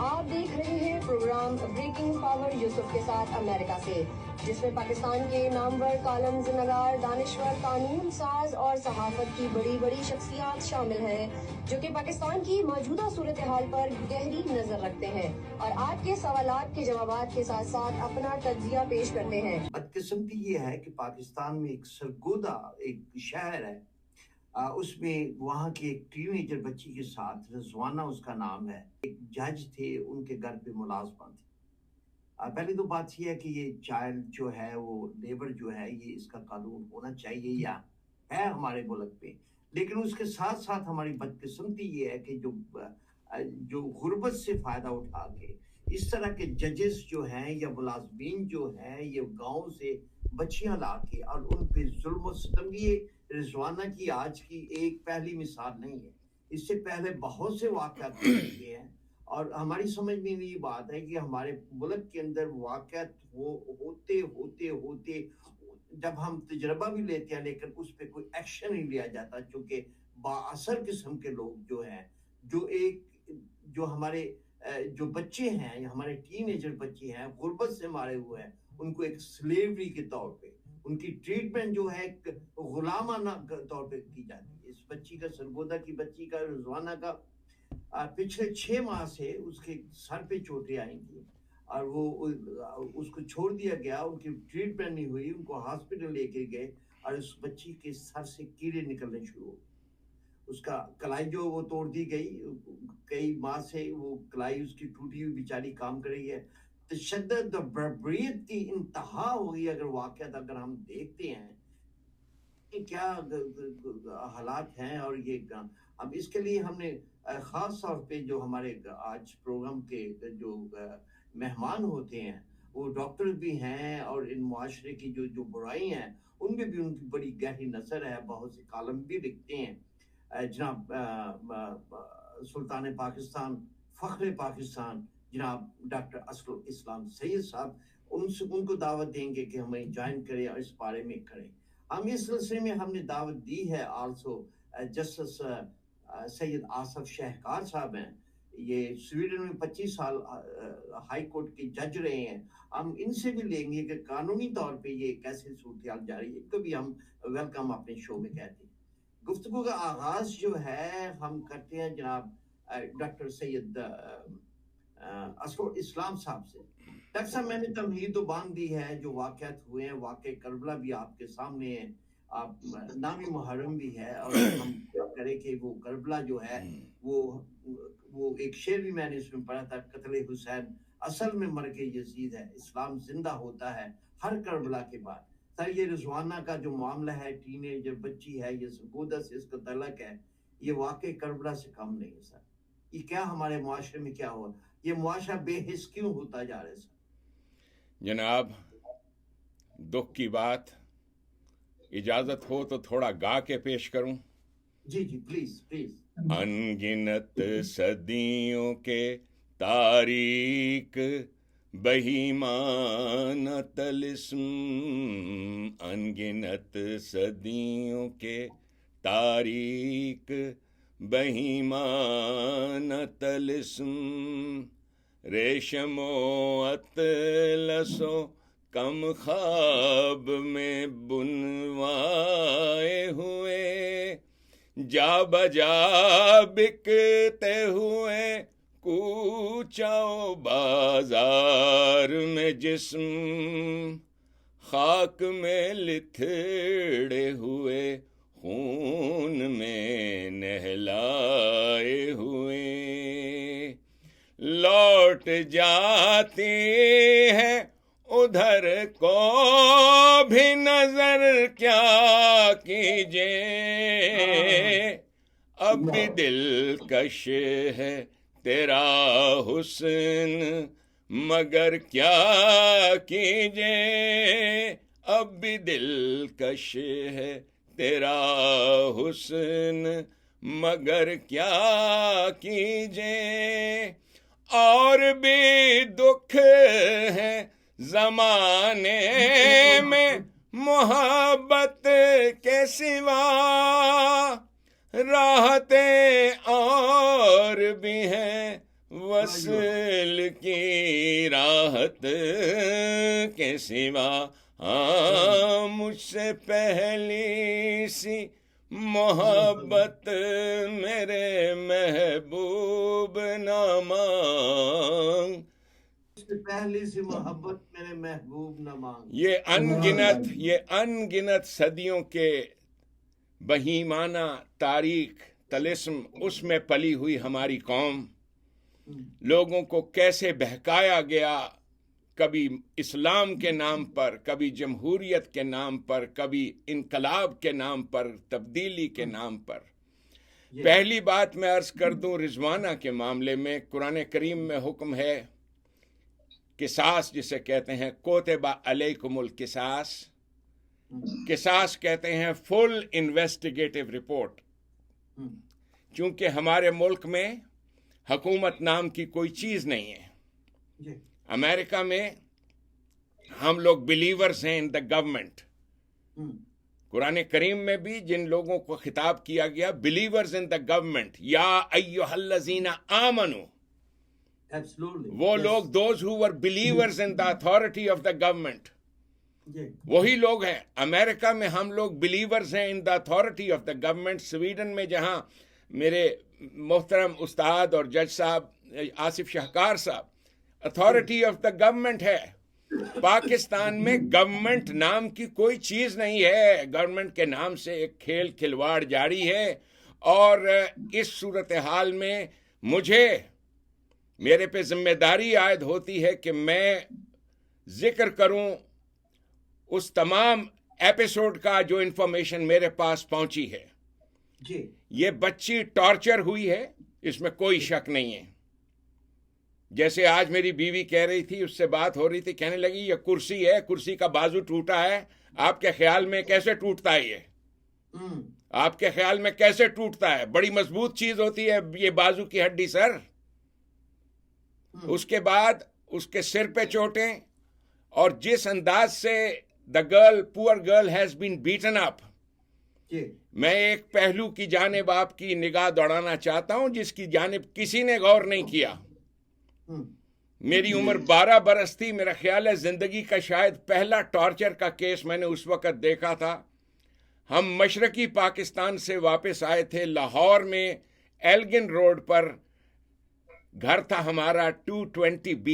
آپ دیکھ رہے ہیں پروگرام بریکنگ پاور یوسف کے ساتھ امریکہ سے، جس میں پاکستان کے نامور کالمز نگار، دانشور، قانون ساز اور صحافت کی بڑی بڑی شخصیات شامل ہیں، جو کہ پاکستان کی موجودہ صورتحال پر گہری نظر رکھتے ہیں اور آپ کے سوالات کے جوابات کے ساتھ ساتھ اپنا تجزیہ پیش کرتے ہیں۔ بدقسمتی یہ ہے کہ پاکستان میں ایک سرگودا ایک شہر ہے، اس میں وہاں کی ایک ٹین ایجر بچی کے ساتھ، رضوانہ اس کا نام ہے، ایک جج تھے ان کے گھر پہ ملازمہ تھی۔ پہلی تو بات یہ ہے کہ یہ چائلڈ جو ہے وہ لیبر جو ہے یہ اس کا قانون ہونا چاہیے یا ہے ہمارے ملک پہ، لیکن اس کے ساتھ ساتھ ہماری بدقسمتی یہ ہے کہ جو غربت سے فائدہ اٹھا کے اس طرح کے ججز جو ہیں یا ملازمین جو ہیں یہ گاؤں سے بچیاں لا کے اور ان پہ ظلم و ستم، یہ رضوانہ کی آج کی ایک پہلی مثال نہیں ہے، اس سے پہلے بہت سے واقعات ہوئے ہیں، اور ہماری سمجھ میں یہ بات ہے کہ ہمارے ملک کے اندر واقعات ہوتے ہوتے ہوتے جب ہم تجربہ بھی لیتے ہیں لیکن اس پہ کوئی ایکشن نہیں لیا جاتا، چونکہ بااثر قسم کے لوگ جو ہیں جو ہمارے جو بچے ہیں، ہمارے ٹین ایجر بچے ہیں، غربت سے مارے ہوئے ہیں، ان کو ایک سلیوری کے طور پہ ان کی ٹریٹمنٹ جو ہے ایک غلامانہ طور پہ کی جاتی ہے۔ اس بچی کا، سرگودا کی بچی کا، رضوانہ کا، پچھلے 6 ماہ سے اس کے سر پہ چوٹیں آئیں گی اور وہ اس کو چھوڑ دیا گیا، ان کی ٹریٹمنٹ نہیں ہوئی، ان کو ہاسپٹل لے کے گئے اور اس بچی کے سر سے کیڑے نکلنے شروع ہو گئے، اس کا کلائی جو وہ توڑ دی گئی، کئی ماہ سے وہ کلائی اس کی ٹوٹی ہوئی بیچاری کام کر رہی ہے۔ تشدد اور بربریت کی انتہا ہوئی اگر واقعات اگر ہم دیکھتے ہیں کیا حالات ہیں، اور یہ اب اس کے لیے ہم نے خاص طور پہ جو ہمارے آج پروگرام کے جو مہمان ہوتے ہیں وہ ڈاکٹر بھی ہیں اور ان معاشرے کی جو برائی ہیں ان میں بھی ان کی بڑی گہری نظر ہے، بہت سے کالم بھی لکھتے ہیں۔ جناب سلطان پاکستان، فخر پاکستان جناب ڈاکٹر اسد اسلام سید صاحب، ان کو دعوت دیں گے کہ ہمیں جوائن کریں اور اس بارے میں کریں۔ ہم اس سلسلے میں ہم نے دعوت دی ہے آلسو جسٹس سید آصف شہکار صاحب ہیں، یہ سویڈن میں 25 سال ہائی کورٹ کے جج رہے ہیں، ہم ان سے بھی لیں گے کہ قانونی طور پہ یہ کیسے صورتحال جاری ہے، ان کو بھی ہم ویلکم اپنے شو میں کہتے ہیں۔ گفتگو کا آغاز جو ہے ہم کرتے ہیں جناب ڈاکٹر سید اسد اسلام صاحب سے۔ ڈاکٹر صاحب، میں نے تمہید و باندھ دی ہے، جو واقعات ہوئے ہیں، واقع کربلا بھی آپ کے سامنے ہے، آپ نامی محرم بھی ہے، اور ہم کیا کریں کہ وہ کربلا جو ہے وہ ایک شعر بھی میں نے اس میں پڑھا تھا، قتل حسین اصل میں مرگ یزید ہے، اسلام زندہ ہوتا ہے ہر کربلا کے بعد۔ سر، یہ رضوانہ کا جو معاملہ ہے، ٹین ایجر بچی ہے، یہ سرگودا سے اس کا تعلق ہے، یہ واقع کربلا سے کم نہیں ہے سر۔ یہ کیا ہمارے معاشرے میں کیا ہوا، یہ معاشرہ بے حس کیوں ہوتا جا رہا ہے سر؟ جناب، دکھ کی بات، اجازت ہو تو تھوڑا گا کے پیش کروں؟ جی جی پلیز پلیز۔ انگنت صدیوں کے تاریک بہیمان طلسم، انگنت صدیوں کے تاریک بہیمان طلسم، ریشم و اطلس و کم خواب میں بنوائے ہوئے، جا بجا بکتے ہوئے کوچہ و بازار میں جسم، خاک میں لتھڑے ہوئے خون میں نہلائے ہوئے، لوٹ جاتی ہے ادھر کو بھی نظر کیا کیجے، اب بھی دلکش ہے تیرا حسن مگر کیا کیجے، اب بھی دلکش ہے تیرا حسن مگر کیا کیجے، اور بھی دکھ ہے زمانے میں محبت کے سوا، راحتیں اور بھی ہیں وصل کی راحت کے سوا ہاں مجھ سے پہلی سی محبت میرے محبوب نہ مانگ. اس سے پہلی سی محبت میرے محبوب نہ مانگ. یہ ان گنت صدیوں کے بہیمانہ تاریخ طلسم اس میں پلی ہوئی ہماری قوم. لوگوں کو کیسے بہکایا گیا، کبھی اسلام کے نام پر، کبھی جمہوریت کے نام پر، کبھی انقلاب کے نام پر، تبدیلی کے نام پر. پہلی بات میں عرض کر دوں رضوانہ کے معاملے میں، قرآن کریم میں حکم ہے قصاص جسے کہتے ہیں، کوتب علیکم القصاص. قصاص کہتے ہیں فل انویسٹیگیٹو رپورٹ. چونکہ ہمارے ملک میں حکومت نام کی کوئی چیز نہیں ہے. امریکہ میں ہم لوگ بلیورز ہیں ان دا گورنمنٹ. قرآن کریم میں بھی جن لوگوں کو خطاب کیا گیا، بلیورز ان دا گورنمنٹ، یا ایھا الذین آمنو. وہ لوگ those who are believers in the authority of the government, وہی لوگ ہیں. امریکہ میں ہم لوگ بلیورز ہیں in the authority of the government. Sweden میں جہاں میرے محترم استاد اور جج صاحب آصف شاہکار صاحب اتھارٹی آف دا گورنمنٹ ہے. پاکستان میں گورنمنٹ نام کی کوئی چیز نہیں ہے. گورنمنٹ کے نام سے ایک کھیل کھلواڑ جاری ہے. اور اس صورتحال میں میرے پہ ذمہ داری عائد ہوتی ہے کہ میں ذکر کروں اس تمام ایپیسوڈ کا جو انفارمیشن میرے پاس پہنچی ہے. یہ بچی ٹارچر ہوئی ہے، اس میں کوئی شک نہیں ہے. جیسے آج میری بیوی کہہ رہی تھی، اس سے بات ہو رہی تھی، کہنے لگی یہ کرسی ہے، کرسی کا بازو ٹوٹا ہے. آپ کے خیال میں کیسے ٹوٹتا ہے؟ یہ آپ کے خیال میں کیسے ٹوٹتا ہے؟ بڑی مضبوط چیز ہوتی ہے یہ بازو کی ہڈی سر. اس کے بعد اس کے سر پہ چوٹیں، اور جس انداز سے پور girl has been beaten up. میں ایک پہلو کی جانب آپ کی نگاہ دوڑانا چاہتا ہوں جس کی جانب کسی نے غور نہیں کیا. میری عمر 12 برس تھی. میرا خیال ہے زندگی کا شاید پہلا ٹارچر کا کیس میں نے اس وقت دیکھا تھا. ہم مشرقی پاکستان سے واپس آئے تھے. لاہور میں ایلگن روڈ پر گھر تھا ہمارا 220B،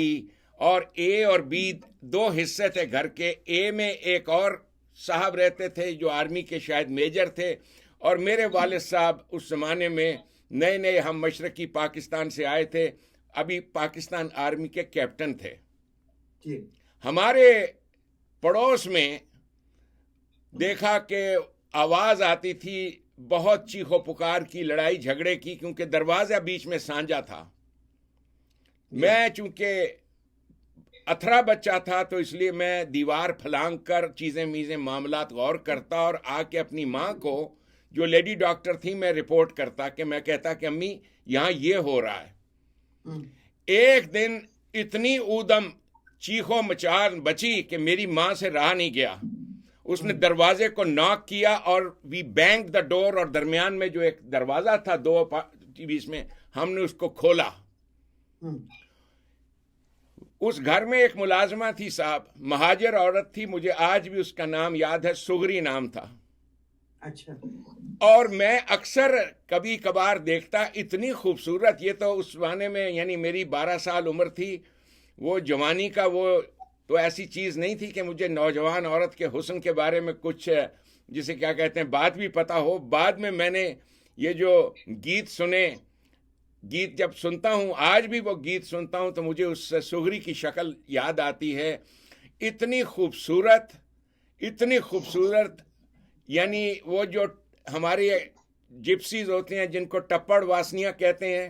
اور اے اور بی دو حصے تھے گھر کے. اے میں ایک اور صاحب رہتے تھے جو آرمی کے شاید میجر تھے، اور میرے والد صاحب اس زمانے میں نئے ہم مشرقی پاکستان سے آئے تھے، ابھی پاکستان آرمی کے کیپٹن تھے. ہمارے پڑوس میں دیکھا کہ آواز آتی تھی بہت چیخو پکار کی، لڑائی جھگڑے کی، کیونکہ دروازہ بیچ میں سانجا تھا. میں چونکہ اتھرا بچہ تھا تو اس لیے میں دیوار پھلانگ کر چیزیں معاملات غور کرتا، اور آ کے اپنی ماں کو جو لیڈی ڈاکٹر تھی میں رپورٹ کرتا، کہ میں کہتا کہ امی یہاں یہ ہو رہا ہے. ایک دن اتنی اودم چیخو مچار بچی کہ میری ماں سے رہا نہیں گیا. اس نے دروازے کو ناک کیا اور وی بینگ دا ڈور، اور درمیان میں جو ایک دروازہ تھا دو بیچ میں، ہم نے اس کو کھولا. اس گھر میں ایک ملازمہ تھی صاحب، مہاجر عورت تھی، مجھے آج بھی اس کا نام یاد ہے، سغری نام تھا. اچھا. اور میں اکثر کبھی کبھار دیکھتا، اتنی خوبصورت. یہ تو اس زمانے میں یعنی میری 12 سال عمر تھی. وہ جوانی کا وہ تو ایسی چیز نہیں تھی کہ مجھے نوجوان عورت کے حسن کے بارے میں کچھ جسے کیا کہتے ہیں بات بھی پتا ہو. بعد میں نے یہ جو گیت سنے، گیت جب سنتا ہوں، آج بھی وہ گیت سنتا ہوں تو مجھے اس سغری کی شکل یاد آتی ہے. اتنی خوبصورت، اتنی خوبصورت. یعنی وہ جو ہماری جپسیز ہوتی ہیں جن کو ٹپڑ واسنیاں کہتے ہیں،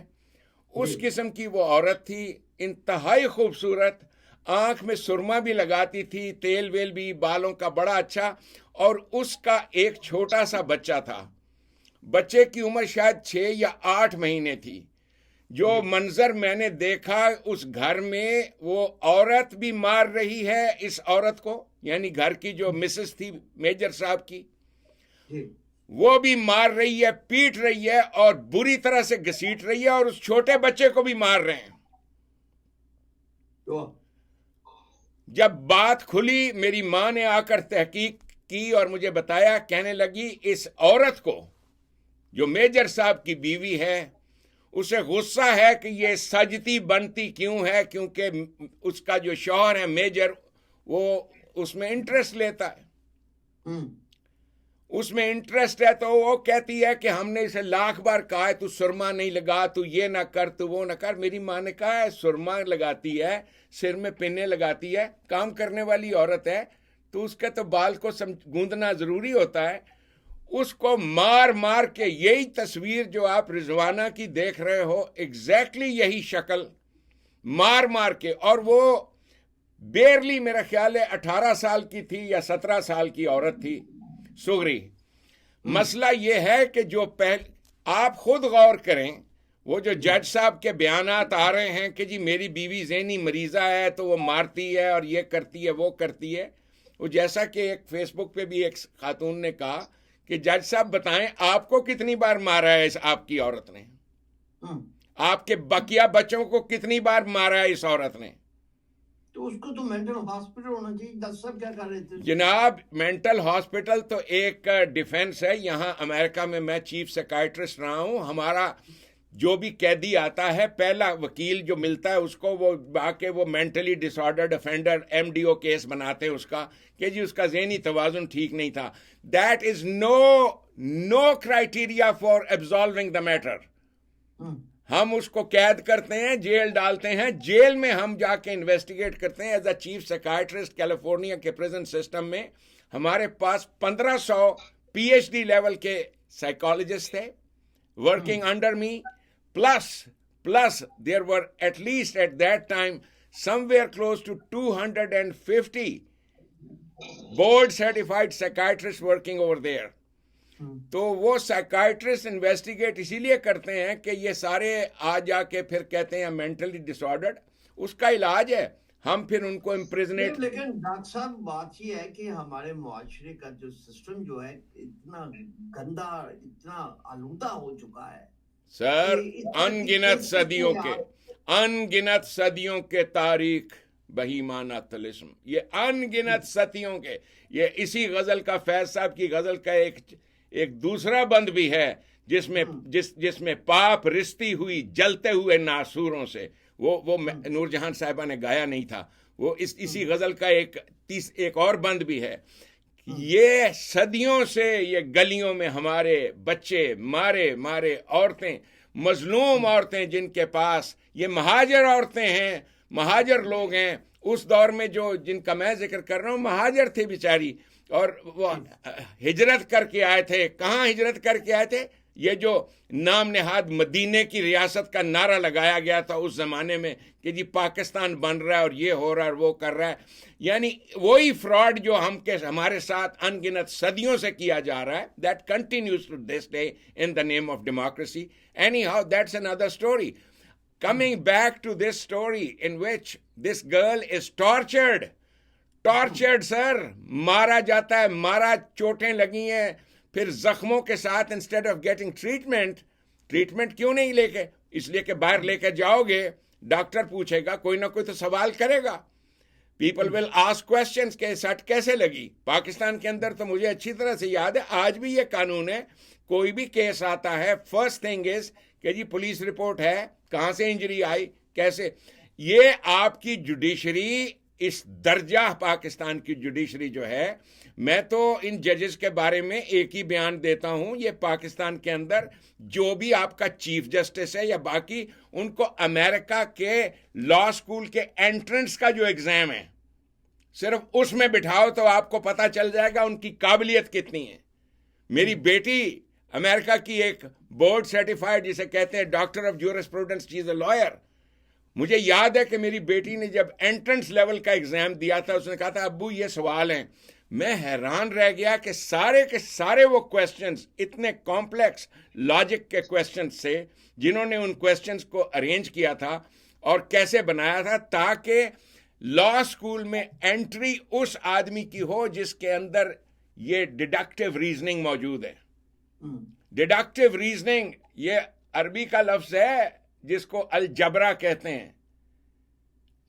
اس قسم کی وہ عورت تھی، انتہائی خوبصورت. آنکھ میں سرما بھی لگاتی تھی، تیل ویل بھی، بالوں کا بڑا اچھا. اور اس کا ایک چھوٹا سا بچہ تھا. بچے کی عمر شاید 6 یا 8 مہینے تھی. جو منظر میں نے دیکھا اس گھر میں، وہ عورت بھی مار رہی ہے اس عورت کو، یعنی گھر کی جو مسز تھی میجر صاحب کی، وہ بھی مار رہی ہے، پیٹ رہی ہے، اور بری طرح سے گھسیٹ رہی ہے، اور اس چھوٹے بچے کو بھی مار رہے ہیں. جب بات کھلی میری ماں نے آ کر تحقیق کی اور مجھے بتایا, کہنے لگی اس عورت کو جو میجر صاحب کی بیوی ہے اسے غصہ ہے کہ یہ سجتی بنتی کیوں ہے, کیونکہ اس کا جو شوہر ہے میجر وہ اس میں انٹرسٹ لیتا ہے, اس میں انٹرسٹ ہے. تو وہ کہتی ہے کہ ہم نے اسے لاکھ بار کہا ہے تو سرما نہیں لگا, تو یہ نہ کر, تو وہ نہ کر. میری ماں نے کہا ہے سرما لگاتی ہے, سر میں پنے لگاتی ہے, کام کرنے والی عورت ہے, تو اس کے تو بال کو گوندنا ضروری ہوتا ہے. اس کو مار مار کے یہی تصویر جو آپ رضوانہ کی دیکھ رہے ہو ایگزیکٹلی یہی شکل مار مار کے, اور وہ بیرلی میرا خیال ہے 18 سال کی تھی یا 17 سال کی عورت تھی, سغری. مسئلہ یہ ہے کہ جو آپ خود غور کریں, وہ جو جج صاحب کے بیانات آ رہے ہیں کہ جی میری بیوی ذہنی مریضہ ہے تو وہ مارتی ہے اور یہ کرتی ہے وہ کرتی ہے, وہ جیسا کہ ایک فیس بک پہ بھی ایک خاتون نے کہا کہ جج صاحب بتائیں آپ کو کتنی بار مارا ہے اس آپ کی عورت نے, آپ کے بقیہ بچوں کو کتنی بار مارا ہے اس عورت نے. تو اس کو تو مینٹل ہاسپٹل ہونا چاہیے. جج صاحب کیا کر رہے تھے جناب؟ مینٹل ہاسپٹل تو ایک ڈیفنس ہے. یہاں امریکہ میں چیف سیکائٹرسٹ رہا ہوں. ہمارا جو بھی قیدی آتا ہے پہلا وکیل جو ملتا ہے اس کو وہ وہ مینٹلی ڈس آرڈرڈ افینڈر MDO کیس بناتے ہیں اس کا کہ جی اس کا ذہنی توازن ٹھیک نہیں تھا. That is no criteria for absolving the matter. ہم اس کو قید کرتے ہیں, جیل ڈالتے ہیں, جیل میں ہم جا کے انویسٹیگیٹ کرتے ہیں. ایز اے چیف سیکائٹرسٹ کیلیفورنیا کے پریزن سسٹم میں ہمارے پاس 1500 PhD لیول کے سائیکالوجسٹ تھے working under me, plus there were at least at that time somewhere close to 250 board certified psychiatrists working over there. تو وہ سائیکائٹرسٹ انویسٹیگیٹ اسی لیے کرتے ہیں کہ یہ سارے آ جا کے پھر کہتے ہیں مینٹلی ڈس آرڈرڈ, اس کا علاج ہے, ہم پھر ان کو امپریزنیٹ. لیکن ڈاکٹر صاحب بات یہ ہے کہ ہمارے معاشرے کا جو سسٹم جو ہے اتنا گندا, اتنا آلودہ ہو چکا ہے سر. انگنت صدیوں کے تاریخ بہیمانہ طلسم, یہ انگنت صدیوں کے, یہ اسی غزل کا فیض صاحب کی غزل کا ایک دوسرا بند بھی ہے جس میں پاپ رستی ہوئی جلتے ہوئے ناسوروں سے, وہ نور جہان صاحبہ نے گایا نہیں تھا, وہ اسی غزل کا ایک اور بند بھی ہے. یہ صدیوں سے یہ گلیوں میں ہمارے بچے مارے عورتیں, مظلوم عورتیں جن کے پاس یہ مہاجر عورتیں ہیں, مہاجر لوگ ہیں. اس دور میں جن کا میں ذکر کر رہا ہوں مہاجر تھے بیچاری, اور وہ ہجرت کر کے آئے تھے. کہاں ہجرت کر کے آئے تھے؟ یہ جو نام نہاد مدینے کی ریاست کا نعرہ لگایا گیا تھا اس زمانے میں کہ جی پاکستان بن رہا ہے اور یہ ہو رہا ہے اور وہ کر رہا ہے, یعنی وہی فراڈ جو ہمارے ساتھ انگنت صدیوں سے کیا جا رہا ہے. That continues to this day in the name of democracy. Anyhow that's another story. Coming back to this story in which this girl is tortured, sir, مارا جاتا ہے, چوٹیں لگی ہیں, پھر زخموں کے ساتھ انسٹیڈ آف گیٹنگ ٹریٹمنٹ کیوں نہیں لے کے, اس لیے کہ باہر لے کے جاؤ گے ڈاکٹر پوچھے گا, کوئی نہ کوئی تو سوال کرے گا. پیپل ول آسک کوشچنس کہ سٹ کیسے لگی. پاکستان کے اندر تو مجھے اچھی طرح سے یاد ہے, آج بھی یہ قانون ہے, کوئی بھی کیس آتا ہے فرسٹ تھنگ از کہ جی پولیس رپورٹ ہے, کہاں سے انجری آئی, کیسے. یہ آپ کی جوڈیشری, اس درجہ پاکستان کی جوڈیشری جو ہے, میں تو ان ججز کے بارے میں ایک ہی بیان دیتا ہوں, یہ پاکستان کے اندر جو بھی آپ کا چیف جسٹس ہے یا باقی, ان کو امریکہ کے لا سکول کے انٹرنس کا جو ایگزام ہے صرف اس میں بٹھاؤ تو آپ کو پتا چل جائے گا ان کی قابلیت کتنی ہے. میری بیٹی امریکہ کی ایک بورڈ سرٹیفائڈ جسے کہتے ہیں doctor of jurisprudence, she is a lawyer. مجھے یاد ہے کہ میری بیٹی نے جب انٹرنس لیول کا ایگزام دیا تھا, اس نے کہا تھا ابو یہ سوال ہیں. میں حیران رہ گیا کہ سارے کے سارے وہ کویسچنز اتنے کمپلیکس لاجک کے کویسچنز سے, جنہوں نے ان کویسچنز کو ارینج کیا تھا اور کیسے بنایا تھا تاکہ لا سکول میں انٹری اس آدمی کی ہو جس کے اندر یہ ڈیڈکٹیو ریزننگ موجود ہے. ڈیڈکٹیو ریزننگ یہ عربی کا لفظ ہے جس کو الجبرا کہتے ہیں.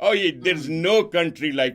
Oh, there's no country like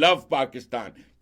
love Pakistan.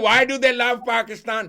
Why do they love Pakistan?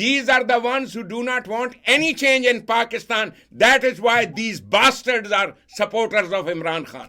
These are the ones who do not want any change in Pakistan. That is why these bastards are supporters of Imran Khan.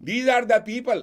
These are the people।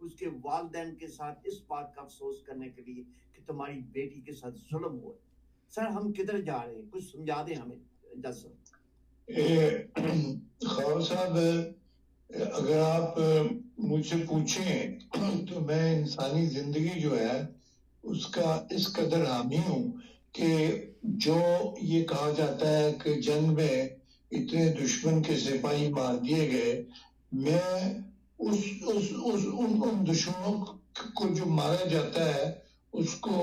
اس کے والدین کے ساتھ اس بات کا افسوس کرنے کے لیے کہ تمہاری بیٹی کے ساتھ ظلم ہوا. سر ہم کدھر جا رہے ہیں, کچھ سمجھا دیں ہمیں جج صاحب. خواجہ صاحب اگر آپ مجھ سے پوچھیں تو میں انسانی زندگی جو ہے اس کا اس قدر حامی ہوں کہ جو یہ کہا جاتا ہے کہ جنگ میں اتنے دشمن کے سپاہی مار دیے گئے, میں ان دشمنوں کو جو مارا جاتا ہے اس کو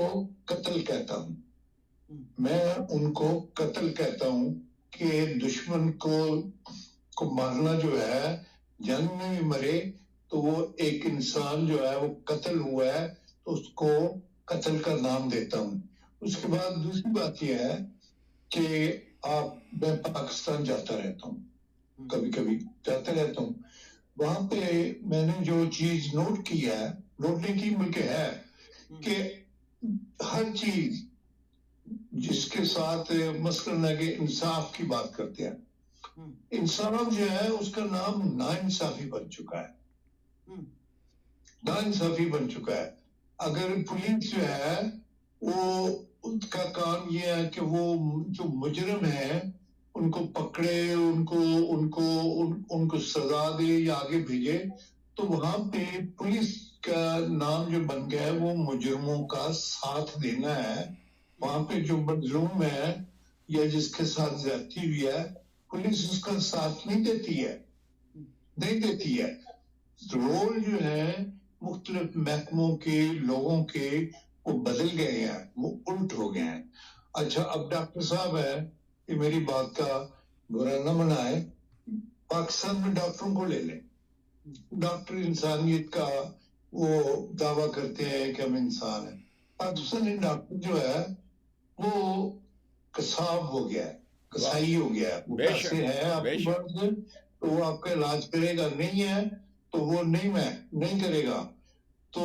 قتل کہتا ہوں. میں ان کو قتل کہتا ہوں کہ دشمن کو مارنا جو ہے, جنگ میں بھی مرے تو وہ ایک انسان جو ہے وہ قتل ہوا ہے تو اس کو قتل کا نام دیتا ہوں. اس کے بعد دوسری بات یہ ہے کہ میں پاکستان جاتا رہتا ہوں, کبھی کبھی جاتا رہتا ہوں. وہاں پہ میں نے جو چیز نوٹ کی ہے, نوٹ نہیں کی بلکہ ہے, کہ ہر چیز جس کے ساتھ مثلاً ہے کہ انصاف کی بات کرتے ہیں, انصاف جو ہے اس کا نام ناانصافی بن چکا ہے. ناانصافی بن چکا ہے. اگر پولیس جو ہے وہ ان کا کام یہ ہے کہ وہ جو مجرم ہیں ان کو پکڑے, ان کو سزا دے یا آگے بھیجے, تو وہاں پہ پولیس کا نام جو بن گیا ہے وہ مجرموں کا ساتھ دینا ہے. وہاں پہ جو مظلوم ہے یا جس کے ساتھ زیادتی ہوئی ہے, پولیس اس کا ساتھ نہیں دیتی ہے. رول جو ہے مختلف محکموں کے لوگوں کے وہ بدل گئے ہیں, وہ الٹ ہو گئے ہیں. اچھا اب ڈاکٹر صاحب ہے, یہ میری بات کا برا نہ منائے, پاکستان میں ڈاکٹروں کو لے لیں. ڈاکٹر انسانیت کا وہ دعویٰ کرتے ہیں کہ ہم انسان ہیں. پاکستانی ڈاکٹر جو ہے وہ قصاب ہو گیا ہے, قصائی ہو گیا ہے. وہ پیسے ہیں آپ کے پاس تو وہ آپ کا علاج کرے گا, نہیں ہے تو وہ نہیں کرے گا. تو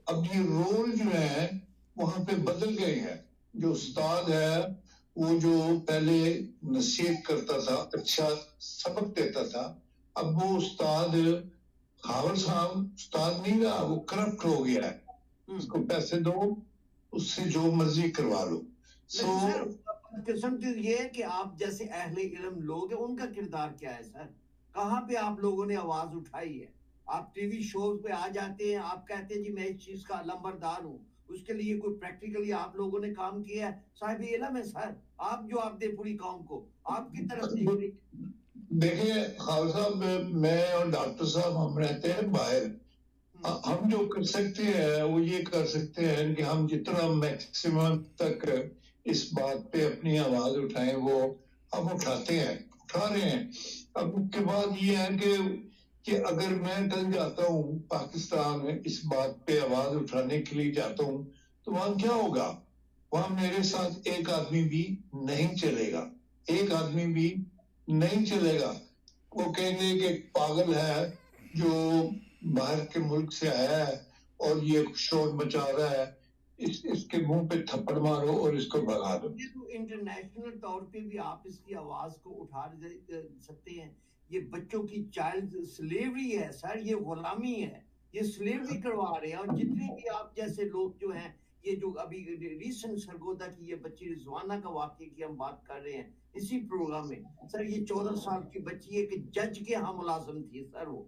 اب یہ رول جو ہے وہاں پہ بدل گئے ہیں. جو استاد ہے وہ جو پہلے نصیحت کرتا تھا, اچھا سبق دیتا تھا, اب وہ استاد خاور صاحب استاد نہیں رہا, وہ کرپٹ ہو گیا ہے. اس کو پیسے دو, اس سے جو مرضی کروا لو. قسم تو یہ ہے کہ آپ جیسے اہل علم لوگ ہیں, ان کا کردار کیا ہے سر؟ کہاں پہ آپ لوگوں نے آواز اٹھائی ہے؟ آپ ٹی وی شوز پہ آ جاتے ہیں, آپ کہتے ہیں جی میں اس چیز کا لمبردار ہوں, اس کے لیے کوئی پریکٹیکلی آپ لوگوں نے کام کیا ہے؟ صاحب علم ہے سر, آپ جواب دیں پوری قوم کو, آپ کی طرف دیکھیں خاور صاحب, میں اور ڈاکٹر صاحب ہم رہتے ہیں باہر. ہم جو کر سکتے ہیں وہ یہ کر سکتے ہیں کہ ہم جتنا میکسیمم تک اس بات پہ اپنی آواز اٹھائیں وہ ہم اٹھاتے ہیں, اٹھا رہے ہیں. اب اس کے بعد یہ ہے کہ اگر میں کل جاتا ہوں پاکستان میں اس بات پہ آواز اٹھانے کے لیے جاتا ہوں تو وہاں کیا ہوگا؟ وہاں میرے ساتھ ایک آدمی بھی نہیں چلے گا, ایک آدمی بھی نہیں چلے گا. وہ کہیں گے کہ پاگل ہے جو باہر کے ملک سے آیا ہے اور یہ شور مچا رہا ہے, اس کے منہ پہ تھپڑ مارو اور اس کو بھگا دو. انٹرنیشنل طور پہ بھی آپ اس کی آواز کو اٹھا سکتے ہیں. یہ بچوں کی چائلڈ سلیوری ہے سر, یہ غلامی ہے, یہ سلیوری کروا رہے ہیں. اور جتنے بھی آپ جیسے لوگ جو ہیں, یہ جو ابھی ریسنٹ سرگودا کی یہ بچی رضوانہ کا واقعے کی ہم بات کر رہے ہیں اسی پروگرام میں, سر یہ 14 سال کی بچی ہے کہ جج کے ہاں ملازم تھی سر, وہ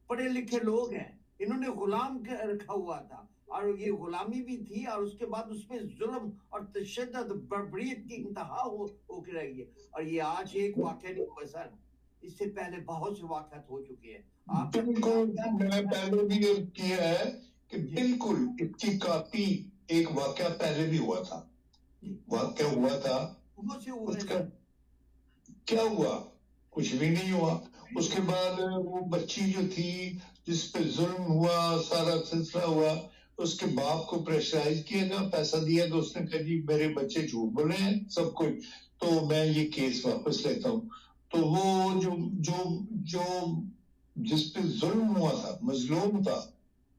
پڑھے لکھے لوگ ہیں, انہوں نے غلام رکھا ہوا تھا اور یہ غلامی بھی تھی, اور اس کے بعد اس پہ ظلم اور تشدد بربریت کی انتہا ہو کے رہی ہے. اور یہ آج ایک واقعہ نہیں ہوا سر, اس سے پہلے بہت سے واقعات ہو چکے ہیں. بالکل میں نے پہلے بھی یہ کیا ہے کہ بالکل اس کی کاپی ایک واقعہ پہلے بھی ہوا تھا, واقعہ ہوا تھا, اس کا کیا ہوا؟ کچھ بھی نہیں ہوا. اس کے بعد وہ بچی جو تھی جس پہ ظلم ہوا, سارا سلسلہ ہوا, اس کے باپ کو پریشرائز کیا گیا, پیسہ دیا تو اس نے کہا جی میرے بچے جھوٹ بولے ہیں سب کچھ, تو میں یہ کیس واپس لیتا ہوں. تو وہ جو جس پہ ظلم ہوا تھا, مظلوم تھا,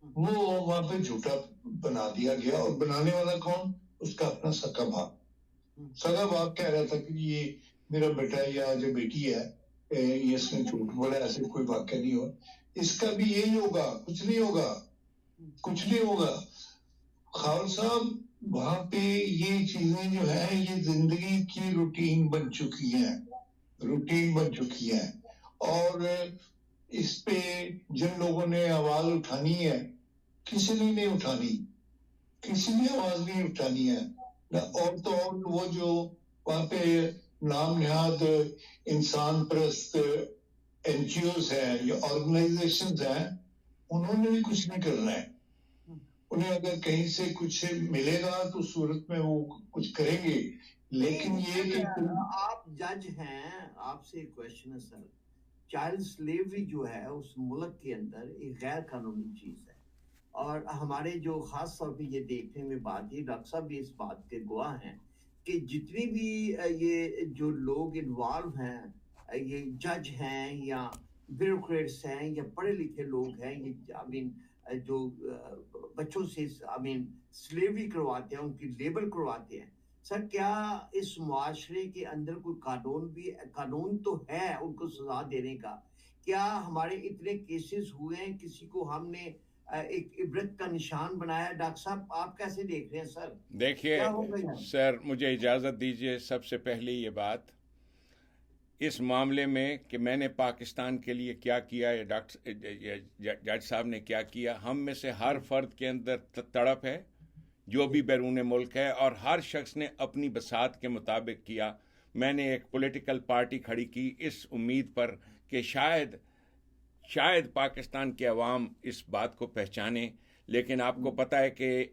وہ وہاں پہ جھوٹا بنا دیا گیا. اور بنانے والا کون؟ اس کا اپنا سگا باپ. سگا باپ کہہ رہا تھا کہ یہ میرا بیٹا یا جو بیٹی ہے یہ اس نے جھوٹ بولا, ایسے کوئی واقعہ نہیں ہوا. اس کا بھی یہی ہوگا, کچھ نہیں ہوگا. کچھ نہیں ہوگا. خاور صاحب وہاں پہ یہ چیزیں جو ہیں یہ زندگی کی روٹین بن چکی ہیں, اور اس پہ جن لوگوں نے آواز اٹھانی ہے کسی نے نہیں اٹھانی, کسی نے آواز نہیں اٹھانی ہے. اور تو اور وہ جو وہاں پہ نام نہاد انسان پرست این جی اوز ہیں یا آرگنائزیشنز ہیں, انہوں نے بھی کچھ نہیں کرنا ہے. انہیں اگر کہیں سے کچھ ملے گا تو صورت میں وہ کچھ کریں گے, لیکن یہ کہ آپ جج ہیں, آپ سے ایک کوشچن ہے سر. چائلڈ سلیوری جو ہے اس ملک کے اندر ایک غیر قانونی چیز ہے, اور ہمارے جو خاص طور پہ یہ دیکھنے میں بات ہے, ڈاکٹر صاحب بھی اس بات کے گواہ ہیں کہ جتنی بھی یہ جو لوگ انوالو ہیں, یہ جج ہیں یا بیوروکریٹس ہیں یا پڑھے لکھے لوگ ہیں, یہ جو بچوں سے سلیوری کرواتے ہیں, ان کی لیبر کرواتے ہیں, سر کیا اس معاشرے کے اندر کوئی قانون تو ہے ان کو سزا دینے کا؟ کیا ہمارے اتنے کیسز ہوئے ہیں, کسی کو ہم نے ایک عبرت کا نشان بنایا؟ ڈاکٹر صاحب آپ کیسے دیکھ رہے ہیں سر؟ دیکھیے سر, مجھے اجازت دیجیے سب سے پہلے یہ بات اس معاملے میں کہ میں نے پاکستان کے لیے کیا کیا یا جج صاحب نے کیا کیا, ہم میں سے ہر فرد کے اندر تڑپ ہے جو بھی بیرون ملک ہے, اور ہر شخص نے اپنی بساط کے مطابق کیا. میں نے ایک پولیٹیکل پارٹی کھڑی کی اس امید پر کہ شاید پاکستان کے عوام اس بات کو پہچانے, لیکن آپ کو پتہ ہے کہ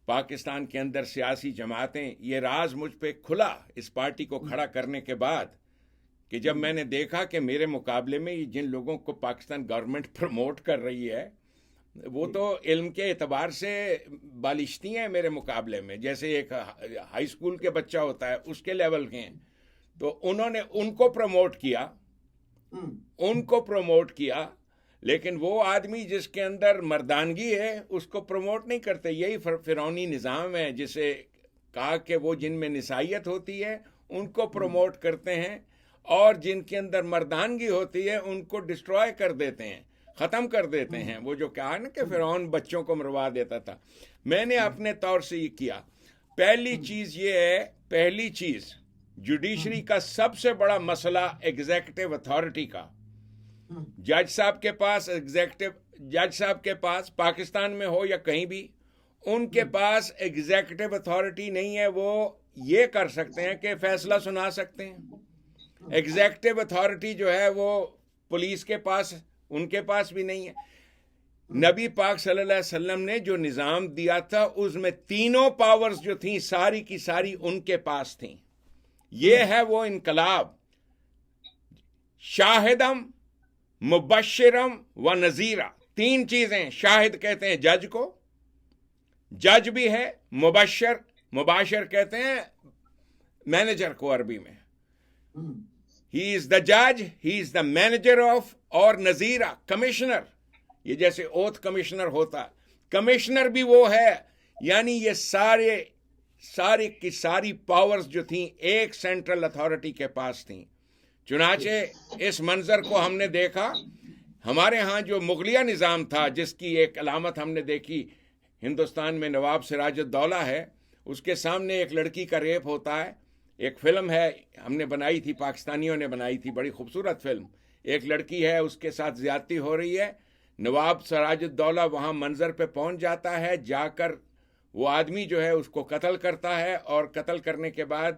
پاکستان کے اندر سیاسی جماعتیں, یہ راز مجھ پہ کھلا اس پارٹی کو کھڑا کرنے کے بعد کہ جب میں نے دیکھا کہ میرے مقابلے میں جن لوگوں کو پاکستان گورنمنٹ پروموٹ کر رہی ہے وہ تو علم کے اعتبار سے بالشتی ہیں میرے مقابلے میں, جیسے ایک ہائی اسکول کے بچہ ہوتا ہے اس کے لیول کے ہیں, تو انہوں نے ان کو پروموٹ کیا, لیکن وہ آدمی جس کے اندر مردانگی ہے اس کو پروموٹ نہیں کرتے. یہی فرعونی نظام ہے جسے کہا کہ وہ جن میں نسائیت ہوتی ہے ان کو پروموٹ کرتے ہیں, اور جن کے اندر مردانگی ہوتی ہے ان کو ڈسٹروائے کر دیتے ہیں, ختم کر دیتے ہیں. وہ جو کہا نا کہ فرعون بچوں کو مروا دیتا تھا, میں نے اپنے طور سے یہ کیا. پہلی چیز یہ ہے, جوڈیشری کا سب سے بڑا مسئلہ ایگزیکٹو اتھارٹی کا. جج صاحب کے پاس پاکستان میں ہو یا کہیں بھی, ان کے پاس ایگزیکٹو اتھارٹی نہیں ہے. وہ یہ کر سکتے ہیں کہ فیصلہ سنا سکتے ہیں. ایگزیکٹو اتھارٹی جو ہے وہ پولیس کے پاس, ان کے پاس بھی نہیں ہے. نبی پاک صلی اللہ علیہ وسلم نے جو نظام دیا تھا اس میں تینوں پاورز جو تھیں ساری کی ساری ان کے پاس تھیں. یہ ہے وہ انقلاب. شاہدم, مبشرم و نذیرہ, تین چیزیں. شاہد کہتے ہیں جج کو, جج بھی ہے. مباشر کہتے ہیں مینیجر کو عربی میں. He is the judge, he is the manager of, اور نذیرہ کمشنر, یہ جیسے اوتھ کمشنر ہوتا, کمشنر بھی وہ ہے. یعنی یہ سارے کی ساری پاورز جو تھیں ایک سینٹرل اتھارٹی کے پاس تھیں. چنانچہ اس منظر کو ہم نے دیکھا. ہمارے ہاں جو مغلیہ نظام تھا جس کی ایک علامت ہم نے دیکھی ہندوستان میں, نواب سراج الدولہ ہے, اس کے سامنے ایک لڑکی کا ریپ ہوتا ہے. ایک فلم ہے ہم نے بنائی تھی, پاکستانیوں نے بنائی تھی, بڑی خوبصورت فلم. ایک لڑکی ہے, اس کے ساتھ زیادتی ہو رہی ہے. نواب سراج الدولہ وہاں منظر پہ پہنچ جاتا ہے, جا کر وہ آدمی جو ہے اس کو قتل کرتا ہے, اور قتل کرنے کے بعد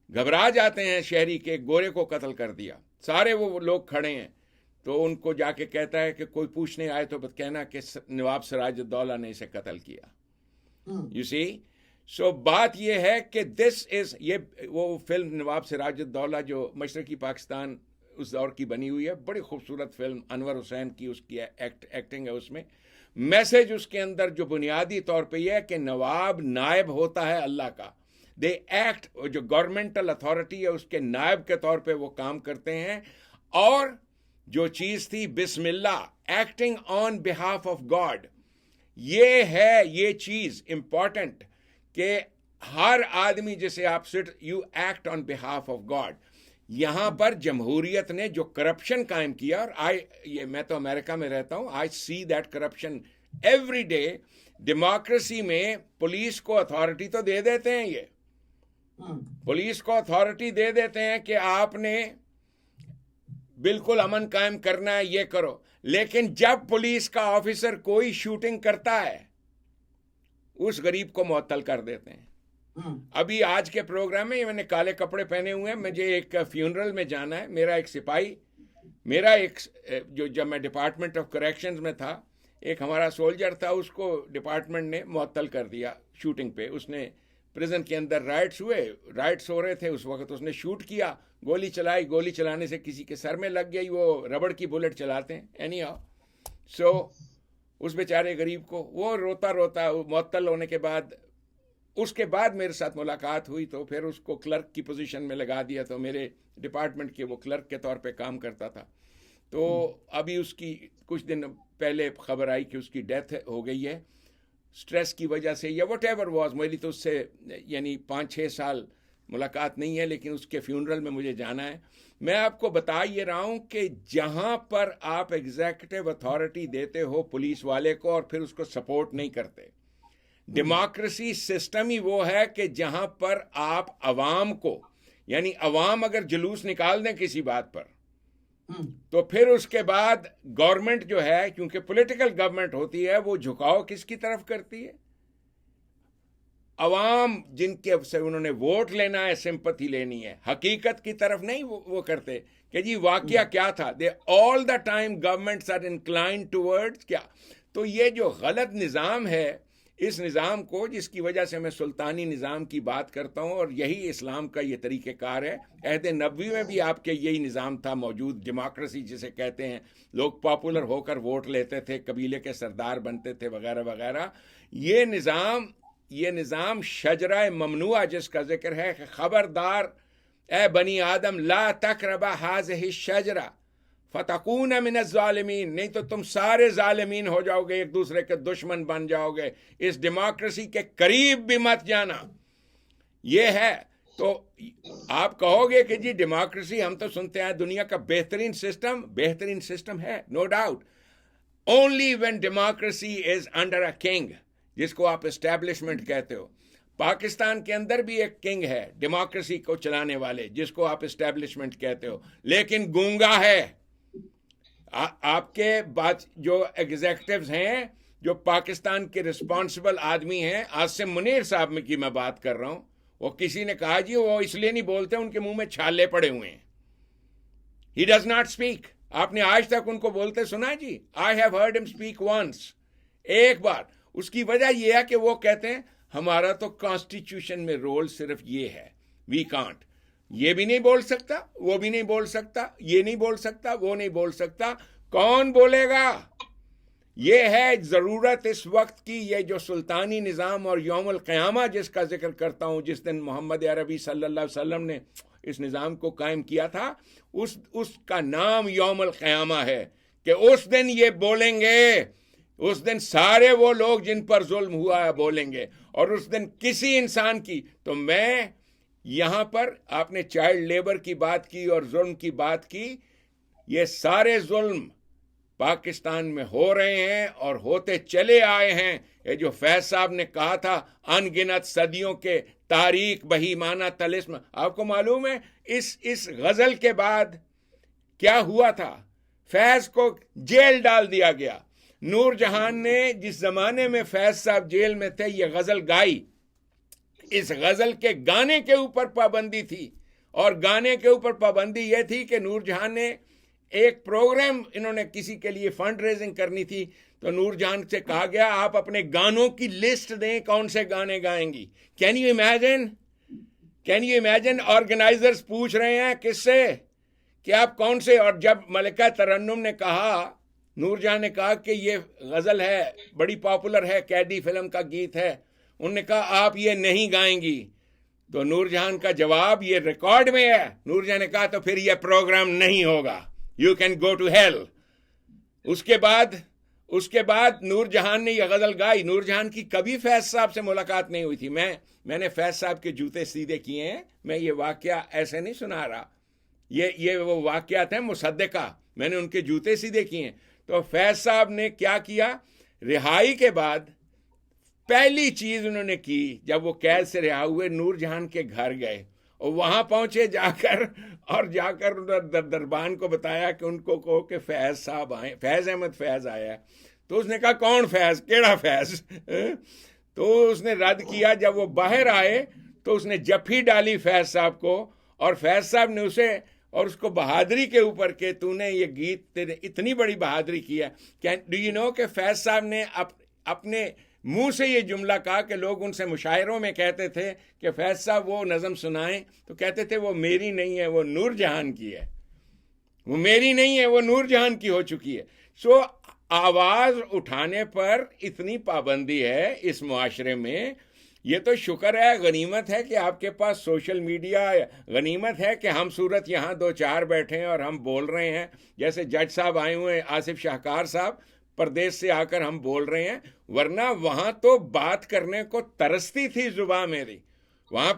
گھبرا جاتے ہیں شہری کے, گورے کو قتل کر دیا. سارے وہ لوگ کھڑے ہیں, تو ان کو جا کے کہتا ہے کہ کوئی پوچھنے آئے تو کہنا کہ نواب سراج الدولہ نے اسے قتل کیا. یو سی, سو بات یہ ہے کہ یہ وہ فلم نواب سراج الدولہ جو مشرقی پاکستان اس دور کی بنی ہوئی ہے, بڑی خوبصورت فلم, انور حسین کی اس کی ایکٹنگ ہے اس میں. میسج اس کے اندر جو بنیادی طور پہ یہ ہے کہ نواب نائب ہوتا ہے اللہ کا. دے ایکٹ, جو گورنمنٹل اتھارٹی ہے اس کے نائب کے طور پہ وہ کام کرتے ہیں. اور جو چیز تھی بسم اللہ, acting on behalf of God, یہ ہے یہ چیز امپورٹنٹ کہ ہر آدمی جسے آپ you act on behalf of God. یہاں پر جمہوریت نے جو کرپشن قائم کیا, اور میں تو امریکہ میں رہتا ہوں, I see that corruption every day democracy میں پولیس کو اتھارٹی تو دے دیتے ہیں، یہ پولیس کو اتھارٹی دے دیتے ہیں کہ آپ نے بالکل امن قائم کرنا ہے، یہ کرو، لیکن جب پولیس کا آفیسر کوئی شوٹنگ کرتا ہے اس غریب کو معطل کر دیتے ہیں۔ ابھی آج کے پروگرام میں میں نے کالے کپڑے پہنے ہوئے ہیں، مجھے ایک فیونرل میں جانا ہے، میرا ایک سپاہی، جب میں ڈپارٹمنٹ آف کریکشنز میں تھا، ایک ہمارا سولجر تھا، اس کو ڈپارٹمنٹ نے معطل کر دیا شوٹنگ پہ۔ اس نے پریزن کے اندر رائٹس ہو رہے تھے، اس وقت اس نے شوٹ کیا، گولی چلائی، گولی چلانے سے کسی کے سر میں لگ گئی، وہ ربڑ کی بلٹ چلاتے ہیں، اینی ہاؤ سو اس بیچارے غریب کو وہ روتا معطل ہونے کے بعد، اس کے بعد میرے ساتھ ملاقات ہوئی تو پھر اس کو کلرک کی پوزیشن میں لگا دیا، تو میرے ڈپارٹمنٹ کے وہ کلرک کے طور پہ کام کرتا تھا۔ تو ابھی اس کی کچھ دن پہلے خبر آئی کہ اس کی ڈیتھ ہو گئی ہے سٹریس کی وجہ سے یا وٹ ایور واز۔ میری تو اس سے یعنی 5-6 سال ملاقات نہیں ہے، لیکن اس کے فیونرل میں مجھے جانا ہے۔ میں آپ کو بتا یہ رہا ہوں کہ جہاں پر آپ ایگزیکٹو اتھارٹی دیتے ہو پولیس والے کو اور پھر اس کو سپورٹ نہیں کرتے، ڈیموکریسی سسٹم ہی وہ ہے کہ جہاں پر آپ عوام کو، یعنی عوام اگر جلوس نکال دیں کسی بات پر تو پھر اس کے بعد گورنمنٹ جو ہے، کیونکہ پولیٹیکل گورنمنٹ ہوتی ہے، وہ جھکاؤ کس کی طرف کرتی ہے؟ عوام جن کے سے انہوں نے ووٹ لینا ہے، سمپتھی لینی ہے، حقیقت کی طرف نہیں وہ کرتے کہ جی واقعہ کیا تھا۔ They all the time governments are inclined towards کیا۔ تو یہ جو غلط نظام ہے، اس نظام کو، جس کی وجہ سے میں سلطانی نظام کی بات کرتا ہوں، اور یہی اسلام کا یہ طریقہ کار ہے۔ عہد نبوی میں بھی آپ کے یہی نظام تھا موجود، ڈیموکریسی جسے کہتے ہیں، لوگ پاپولر ہو کر ووٹ لیتے تھے، قبیلے کے سردار بنتے تھے وغیرہ وغیرہ۔ یہ نظام شجرہ ممنوعہ جس کا ذکر ہے کہ خبردار اے بنی آدم لا تقربا هذه الشجرہ فتکون من الظالمین، نہیں تو تم سارے ظالمین ہو جاؤ گے، ایک دوسرے کے دشمن بن جاؤ گے، اس ڈیموکریسی کے قریب بھی مت جانا۔ یہ ہے تو آپ کہو گے کہ جی ڈیموکریسی ہم تو سنتے ہیں دنیا کا بہترین سسٹم ہے، no doubt, only when democracy is under a king, جس کو آپ اسٹیبلشمنٹ کہتے ہو۔ پاکستان کے اندر بھی ایک کنگ ہے ڈیموکریسی کو چلانے والے، جس کو آپ اسٹیبلشمنٹ کہتے ہو، لیکن گونگا ہے۔ آپ کے جو ایگزیکٹوز ہیں، جو پاکستان کے رسپانسبل آدمی ہیں، عاصم منیر صاحب کی میں بات کر رہا ہوں، وہ کسی نے کہا جی وہ اس لیے نہیں بولتے، ان کے منہ میں چھالے پڑے ہوئے ہیں، ہی ڈز ناٹ اسپیک۔ آپ نے آج تک ان کو بولتے سنا جی؟ آئی ہیو ہرڈ ہم اسپیک ونس، ایک بار۔ اس کی وجہ یہ ہے کہ وہ کہتے ہیں ہمارا تو کانسٹیٹیوشن میں رول صرف یہ ہے، وی کانٹ، یہ بھی نہیں بول سکتا، وہ بھی نہیں بول سکتا، یہ نہیں بول سکتا، وہ نہیں بول سکتا، کون بولے گا؟ یہ ہے ضرورت اس وقت کی، یہ جو سلطانی نظام اور یوم القیامہ جس کا ذکر کرتا ہوں، جس دن محمد عربی صلی اللہ علیہ وسلم نے اس نظام کو قائم کیا تھا، اس کا نام یوم القیامہ ہے کہ اس دن یہ بولیں گے، اس دن سارے وہ لوگ جن پر ظلم ہوا ہے بولیں گے، اور اس دن کسی انسان کی، تو میں یہاں پر آپ نے چائلڈ لیبر کی بات کی اور ظلم کی بات کی، یہ سارے ظلم پاکستان میں ہو رہے ہیں اور ہوتے چلے آئے ہیں۔ یہ جو فیض صاحب نے کہا تھا ان گنت صدیوں کے تاریخ بہیمانہ طلسم، آپ کو معلوم ہے اس غزل کے بعد کیا ہوا تھا؟ فیض کو جیل ڈال دیا گیا۔ نور جہان نے جس زمانے میں فیض صاحب جیل میں تھے یہ غزل گائی، اس غزل کے گانے کے اوپر پابندی تھی، اور گانے کے اوپر پابندی یہ تھی کہ نور جہان نے ایک پروگرام، انہوں نے کسی کے لیے فنڈ ریزنگ کرنی تھی، تو نور جہان سے کہا گیا آپ اپنے گانوں کی لسٹ دیں، کون سے گانے گائیں گی۔ کین یو امیجن آرگنائزرز پوچھ رہے ہیں کس سے کہ آپ کون سے، اور جب ملکہ ترنم نے کہا، نور جہاں نے کہا کہ یہ غزل ہے، بڑی پاپولر ہے، قیدی فلم کا گیت ہے، انہوں نے کہا آپ یہ نہیں گائیں گی، تو نور جہان کا جواب یہ ریکارڈ میں ہے، نور جہاں نے کہا تو پھر یہ پروگرام نہیں ہوگا، you can go to hell. اس کے بعد نور جہان نے یہ غزل گائی۔ نور جہان کی کبھی فیض صاحب سے ملاقات نہیں ہوئی تھی، میں نے فیض صاحب کے جوتے سیدھے کیے ہیں، میں یہ واقعہ ایسے نہیں سنا رہا، یہ وہ واقعات ہیں مصدقہ، میں نے ان کے جوتے سیدھے کیے ہیں۔ تو فیض صاحب نے کیا کیا، رہائی کے بعد پہلی چیز انہوں نے کی جب وہ قید سے رہا ہوئے نور جہان کے گھر گئے اور وہاں پہنچے جا کر دربان کو بتایا کہ ان کو کہو کہ فیض صاحب آئے, فیض احمد فیض آیا ہے. تو اس نے کہا کون فیض, کیڑا فیض؟ تو اس نے رد کیا. جب وہ باہر آئے تو اس نے جفی ڈالی فیض صاحب کو, اور فیض صاحب نے اسے اور اس کو بہادری کے اوپر کہ تو نے یہ گیت اتنی بڑی بہادری کی ہے. ڈو یو نو کہ فیض صاحب نے اپنے منہ سے یہ جملہ کہا کہ لوگ ان سے مشاعروں میں کہتے تھے کہ فیض صاحب وہ نظم سنائیں, تو کہتے تھے وہ میری نہیں ہے, وہ نور جہان کی ہے, وہ میری نہیں ہے, وہ نور جہان کی ہو چکی ہے. سو آواز اٹھانے پر اتنی پابندی ہے اس معاشرے میں. یہ تو شکر ہے, غنیمت ہے کہ آپ کے پاس سوشل میڈیا, غنیمت ہے کہ ہم صورت یہاں 2-4 بیٹھے ہیں اور ہم بول رہے ہیں. جیسے جج صاحب آئے ہوئے ہیں, آصف شاہکار صاحب پردیش سے آ کر ہم بول رہے ہیں, ورنہ وہاں تو بات کرنے کو ترستی تھی زبان میری. وہاں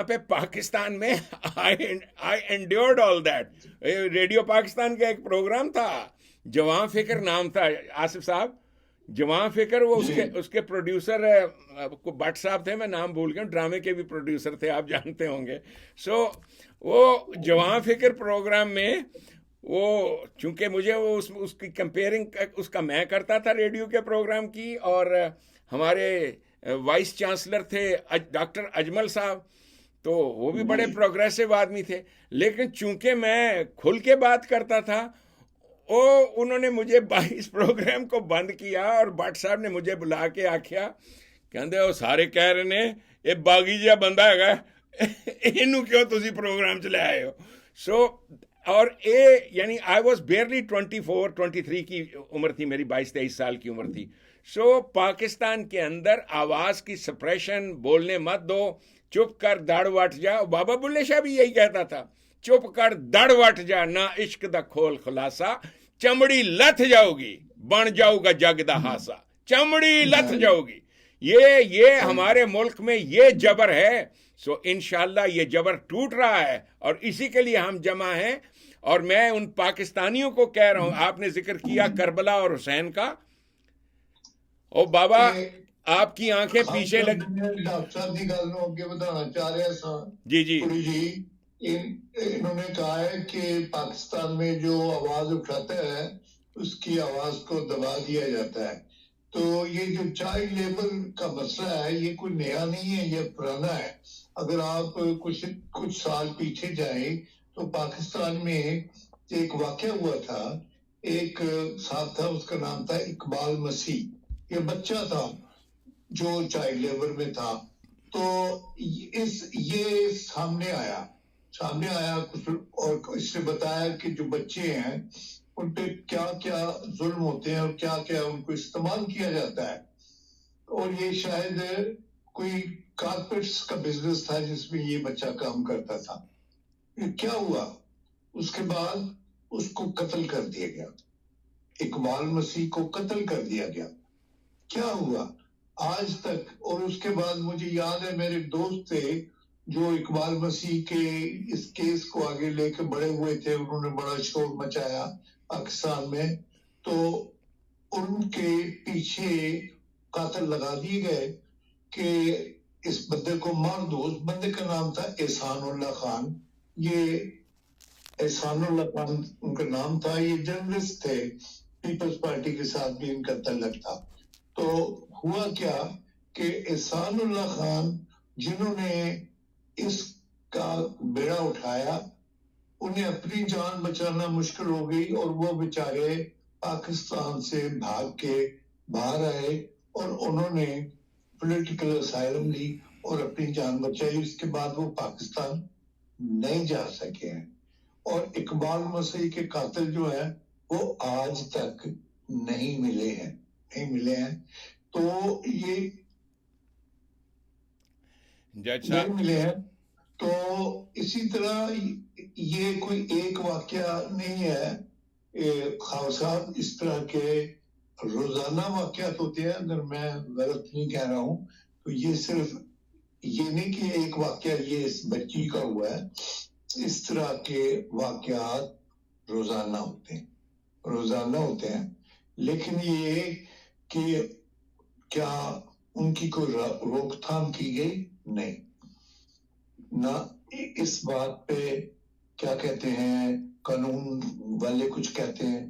پہ پاکستان میں I endured all that. Radio Pakistan کا ایک پروگرام تھا, جوان فکر نام تھا, آصف صاحب جوان فکر, وہ اس کے پروڈیوسر بٹ صاحب تھے, میں نام بھول گیا, ڈرامے کے بھی پروڈیوسر تھے, آپ جانتے ہوں گے. سو وہ جوان فکر پروگرام میں وہ چونکہ مجھے وہ اس کی کمپیئرنگ اس کا میں کرتا تھا ریڈیو کے پروگرام کی, اور ہمارے وائس چانسلر تھے ڈاکٹر اجمل صاحب, تو وہ بھی بڑے پروگریسو آدمی تھے. لیکن چونکہ میں کھل کے بات کرتا تھا, انہوں نے مجھے 22 پروگرام کو بند کیا, اور بٹ صاحب نے مجھے بلا کے آکھیا کہندے وہ سارے کہہ رہے نے یہ باغی جہا بندہ ہے, اینو کیوں تسی پروگرام چلے آئے ہو. سو اور یعنی آئی واز بیئرلی 24-23 کی عمر تھی میری, 22-23 سال کی عمر تھی. سو پاکستان کے اندر آواز کی سپریشن, بولنے مت دو, چپ کر دڑ وٹ جا. بابا بلے شاہ بھی یہی کہتا تھا, چپ کر دڑ وٹ جا, نہ عشق دا کھول خلاصہ, چمڑی لتھ جاؤ گی, بن جاؤ گا جگ دا ہاسا, چمڑی لتھ جاؤ گی. یہ ہمارے ملک میں یہ جبر ہے. سو انشاءاللہ یہ جبر ٹوٹ رہا ہے, اور اسی کے لیے ہم جمع ہیں. اور میں ان پاکستانیوں کو کہہ رہا ہوں, آپ نے ذکر کیا کربلا اور حسین کا, او بابا آپ کی آنکھیں پیچھے لگ. ڈاکٹر صاحب کی گل نو اگے بڑھانا چاہ رہا سا. جی انہوں نے کہا ہے کہ پاکستان میں جو آواز اٹھاتا ہے اس کی آواز کو دبا دیا جاتا ہے. تو یہ جو چائلڈ لیبر کا مسئلہ ہے یہ کوئی نیا نہیں ہے, یہ پرانا ہے. اگر آپ کچھ سال پیچھے جائیں تو پاکستان میں ایک واقعہ ہوا تھا, ایک صاحب تھا, اس کا نام تھا اقبال مسیح. یہ بچہ تھا جو چائلڈ لیبر میں تھا. تو یہ سامنے آیا اور اس نے بتایا کہ جو بچے ہیں ان پہ کیا کیا ظلم ہوتے ہیں اور کیا کیا ان کو استعمال کیا جاتا ہے. اور یہ شاید کوئی کارپیٹس کا بزنس تھا جس میں یہ بچہ کام کرتا تھا. کیا ہوا, اس کے بعد اس کو قتل کر دیا گیا, اقبال مسیح کو قتل کر دیا گیا. کیا ہوا آج تک. اور اس کے بعد مجھے یاد ہے میرے دوست تھے جو اقبال مسیح کے اس کیس کو آگے لے کے بڑے ہوئے تھے, انہوں نے بڑا شور مچایا پاکستان میں. تو ان کے پیچھے قاتل لگا دیے گئے کہ اس بندے کو مار دو. اس بندے کا نام تھا احسان اللہ خان. یہ احسان اللہ خان ان کا نام تھا. یہ جرنلسٹ تھے, پیپلز پارٹی کے ساتھ بھی ان کا تعلق تھا. تو ہوا کیا کہ احسان اللہ خان جنہوں نے اس کا بیڑا اٹھایا, انہیں اپنی جان بچانا مشکل ہو گئی, اور وہ بیچارے پاکستان سے بھاگ کے باہر آئے اور انہوں نے پولیٹیکل اسائلم لی اور اپنی جان بچائی. اس کے بعد وہ پاکستان نہیں جا سکے ہیں. اور اقبال مسیح کے قاتل جو ہیں وہ آج تک نہیں ملے ہیں. تو یہ نہیں ملے ہیں. تو اسی طرح یہ کوئی ایک واقعہ نہیں ہے. خواجہ صاحب اس طرح کے روزانہ واقعات ہوتے ہیں. اگر میں غلط نہیں کہہ رہا ہوں تو یہ صرف یہ نہیں کہ ایک واقعہ یہ اس بچی کا ہوا ہے. اس طرح کے واقعات روزانہ ہوتے ہیں. لیکن یہ کہ کیا ان کی کوئی روک تھام کی گئی؟ نہیں. نہ اس بات پہ کیا کہتے ہیں قانون والے کچھ کہتے ہیں،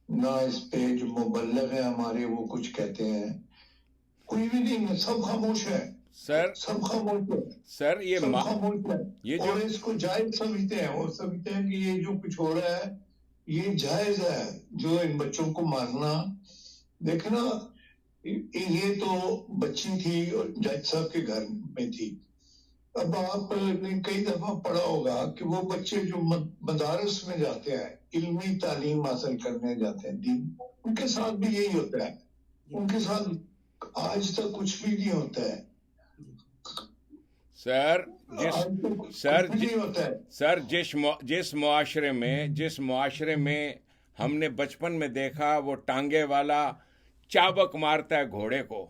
نہ اس پہ جو مبلغ ہیں ہمارے وہ کچھ کہتے ہیں. کوئی بھی نہیں ہے، سب خاموش ہے. سب خاموش ہے سر سب خاموش ہے اور اس کو جائز سمجھتے ہیں، اور سمجھتے ہیں کہ یہ جو کچھ ہو رہا ہے یہ جائز ہے، جو ان بچوں کو مارنا. دیکھنا یہ تو بچی تھی اور جج صاحب کے گھر میں تھی. اب آپ نے کئی دفعہ پڑھا ہوگا کہ وہ بچے جو مدارس میں جاتے ہیں، علمی تعلیم حاصل کرنے جاتے ہیں دین، ان کے ساتھ بھی یہی ہوتا ہے. ان کے ساتھ آج تک کچھ بھی نہیں ہوتا ہے. سر جس معاشرے میں ہم نے بچپن میں دیکھا وہ ٹانگے والا چابک مارتا ہے گھوڑے کو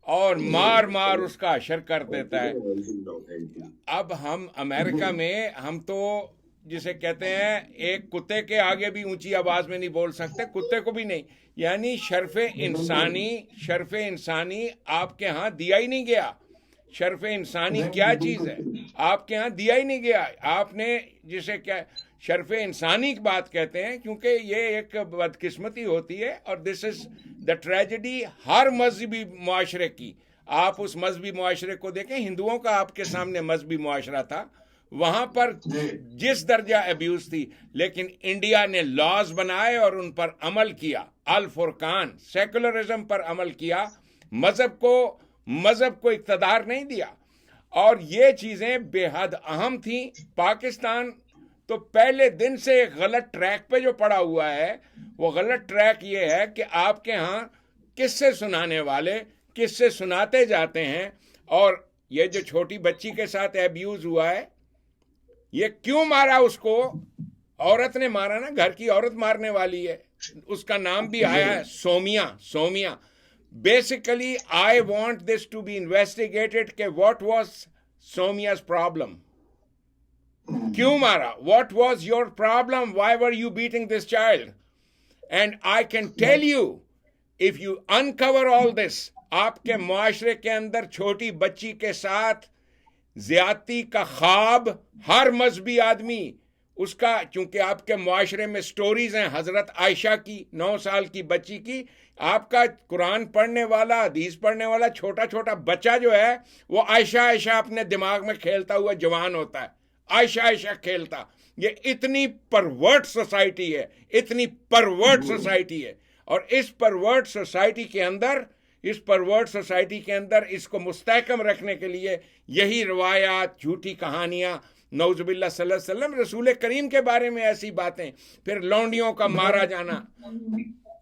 اور مار اس کا اشر کر دیتا ہے. اب ہم امریکہ میں ہم تو جسے کہتے ہیں ایک کتے کے آگے بھی اونچی آواز میں نہیں بول سکتے، کتے کو بھی نہیں. یعنی شرف انسانی آپ کے ہاں دیا ہی نہیں گیا. شرف انسانی کیا چیز ہے آپ کے ہاں دیا ہی نہیں گیا. آپ نے جسے کیا شرف انسانی کی بات کہتے ہیں، کیونکہ یہ ایک بدقسمتی ہوتی ہے اور دس از دا ٹریجڈی ہر مذہبی معاشرے کی. آپ اس مذہبی معاشرے کو دیکھیں، ہندوؤں کا آپ کے سامنے مذہبی معاشرہ تھا، وہاں پر جس درجہ ابیوز تھی، لیکن انڈیا نے لاز بنائے اور ان پر عمل کیا. الفرقان سیکولرزم پر عمل کیا، مذہب کو اقتدار نہیں دیا. اور یہ چیزیں بے حد اہم تھیں. پاکستان تو پہلے دن سے ایک غلط ٹریک پہ جو پڑا ہوا ہے، وہ غلط ٹریک یہ ہے کہ آپ کے ہاں قصے سنانے والے قصے سناتے جاتے ہیں. اور یہ جو چھوٹی بچی کے ساتھ ایبیوز ہوا ہے، یہ کیوں مارا اس کو؟ عورت نے مارا نا، گھر کی عورت مارنے والی ہے. اس کا نام بھی آیا ہے Saumya. Basically I want this to be investigated کہ واٹ واز سومیاز پرابلم، کیوں مارا؟ What was your problem? Why were you beating this child? And I can tell you if you uncover all this, آپ کے معاشرے کے اندر چھوٹی بچی کے ساتھ زیادتی کا خواب ہر مذہبی آدمی اس کا، چونکہ آپ کے معاشرے میں سٹوریز ہیں حضرت عائشہ کی 9 سال کی بچی کی. آپ کا قرآن پڑھنے والا حدیث پڑھنے والا چھوٹا بچہ جو ہے وہ عائشہ اپنے دماغ میں کھیلتا ہوا جوان ہوتا ہے، عائشہ کھیلتا. یہ اتنی پرورٹ سوسائٹی ہے اور اس پرورٹ سوسائٹی کے اندر اس کو مستحکم رکھنے کے لیے یہی روایات، جھوٹی کہانیاں، نعوذ باللہ صلی اللہ علیہ وسلم، رسول کریم کے بارے میں ایسی باتیں، پھر لونڈیوں کا مارا جانا.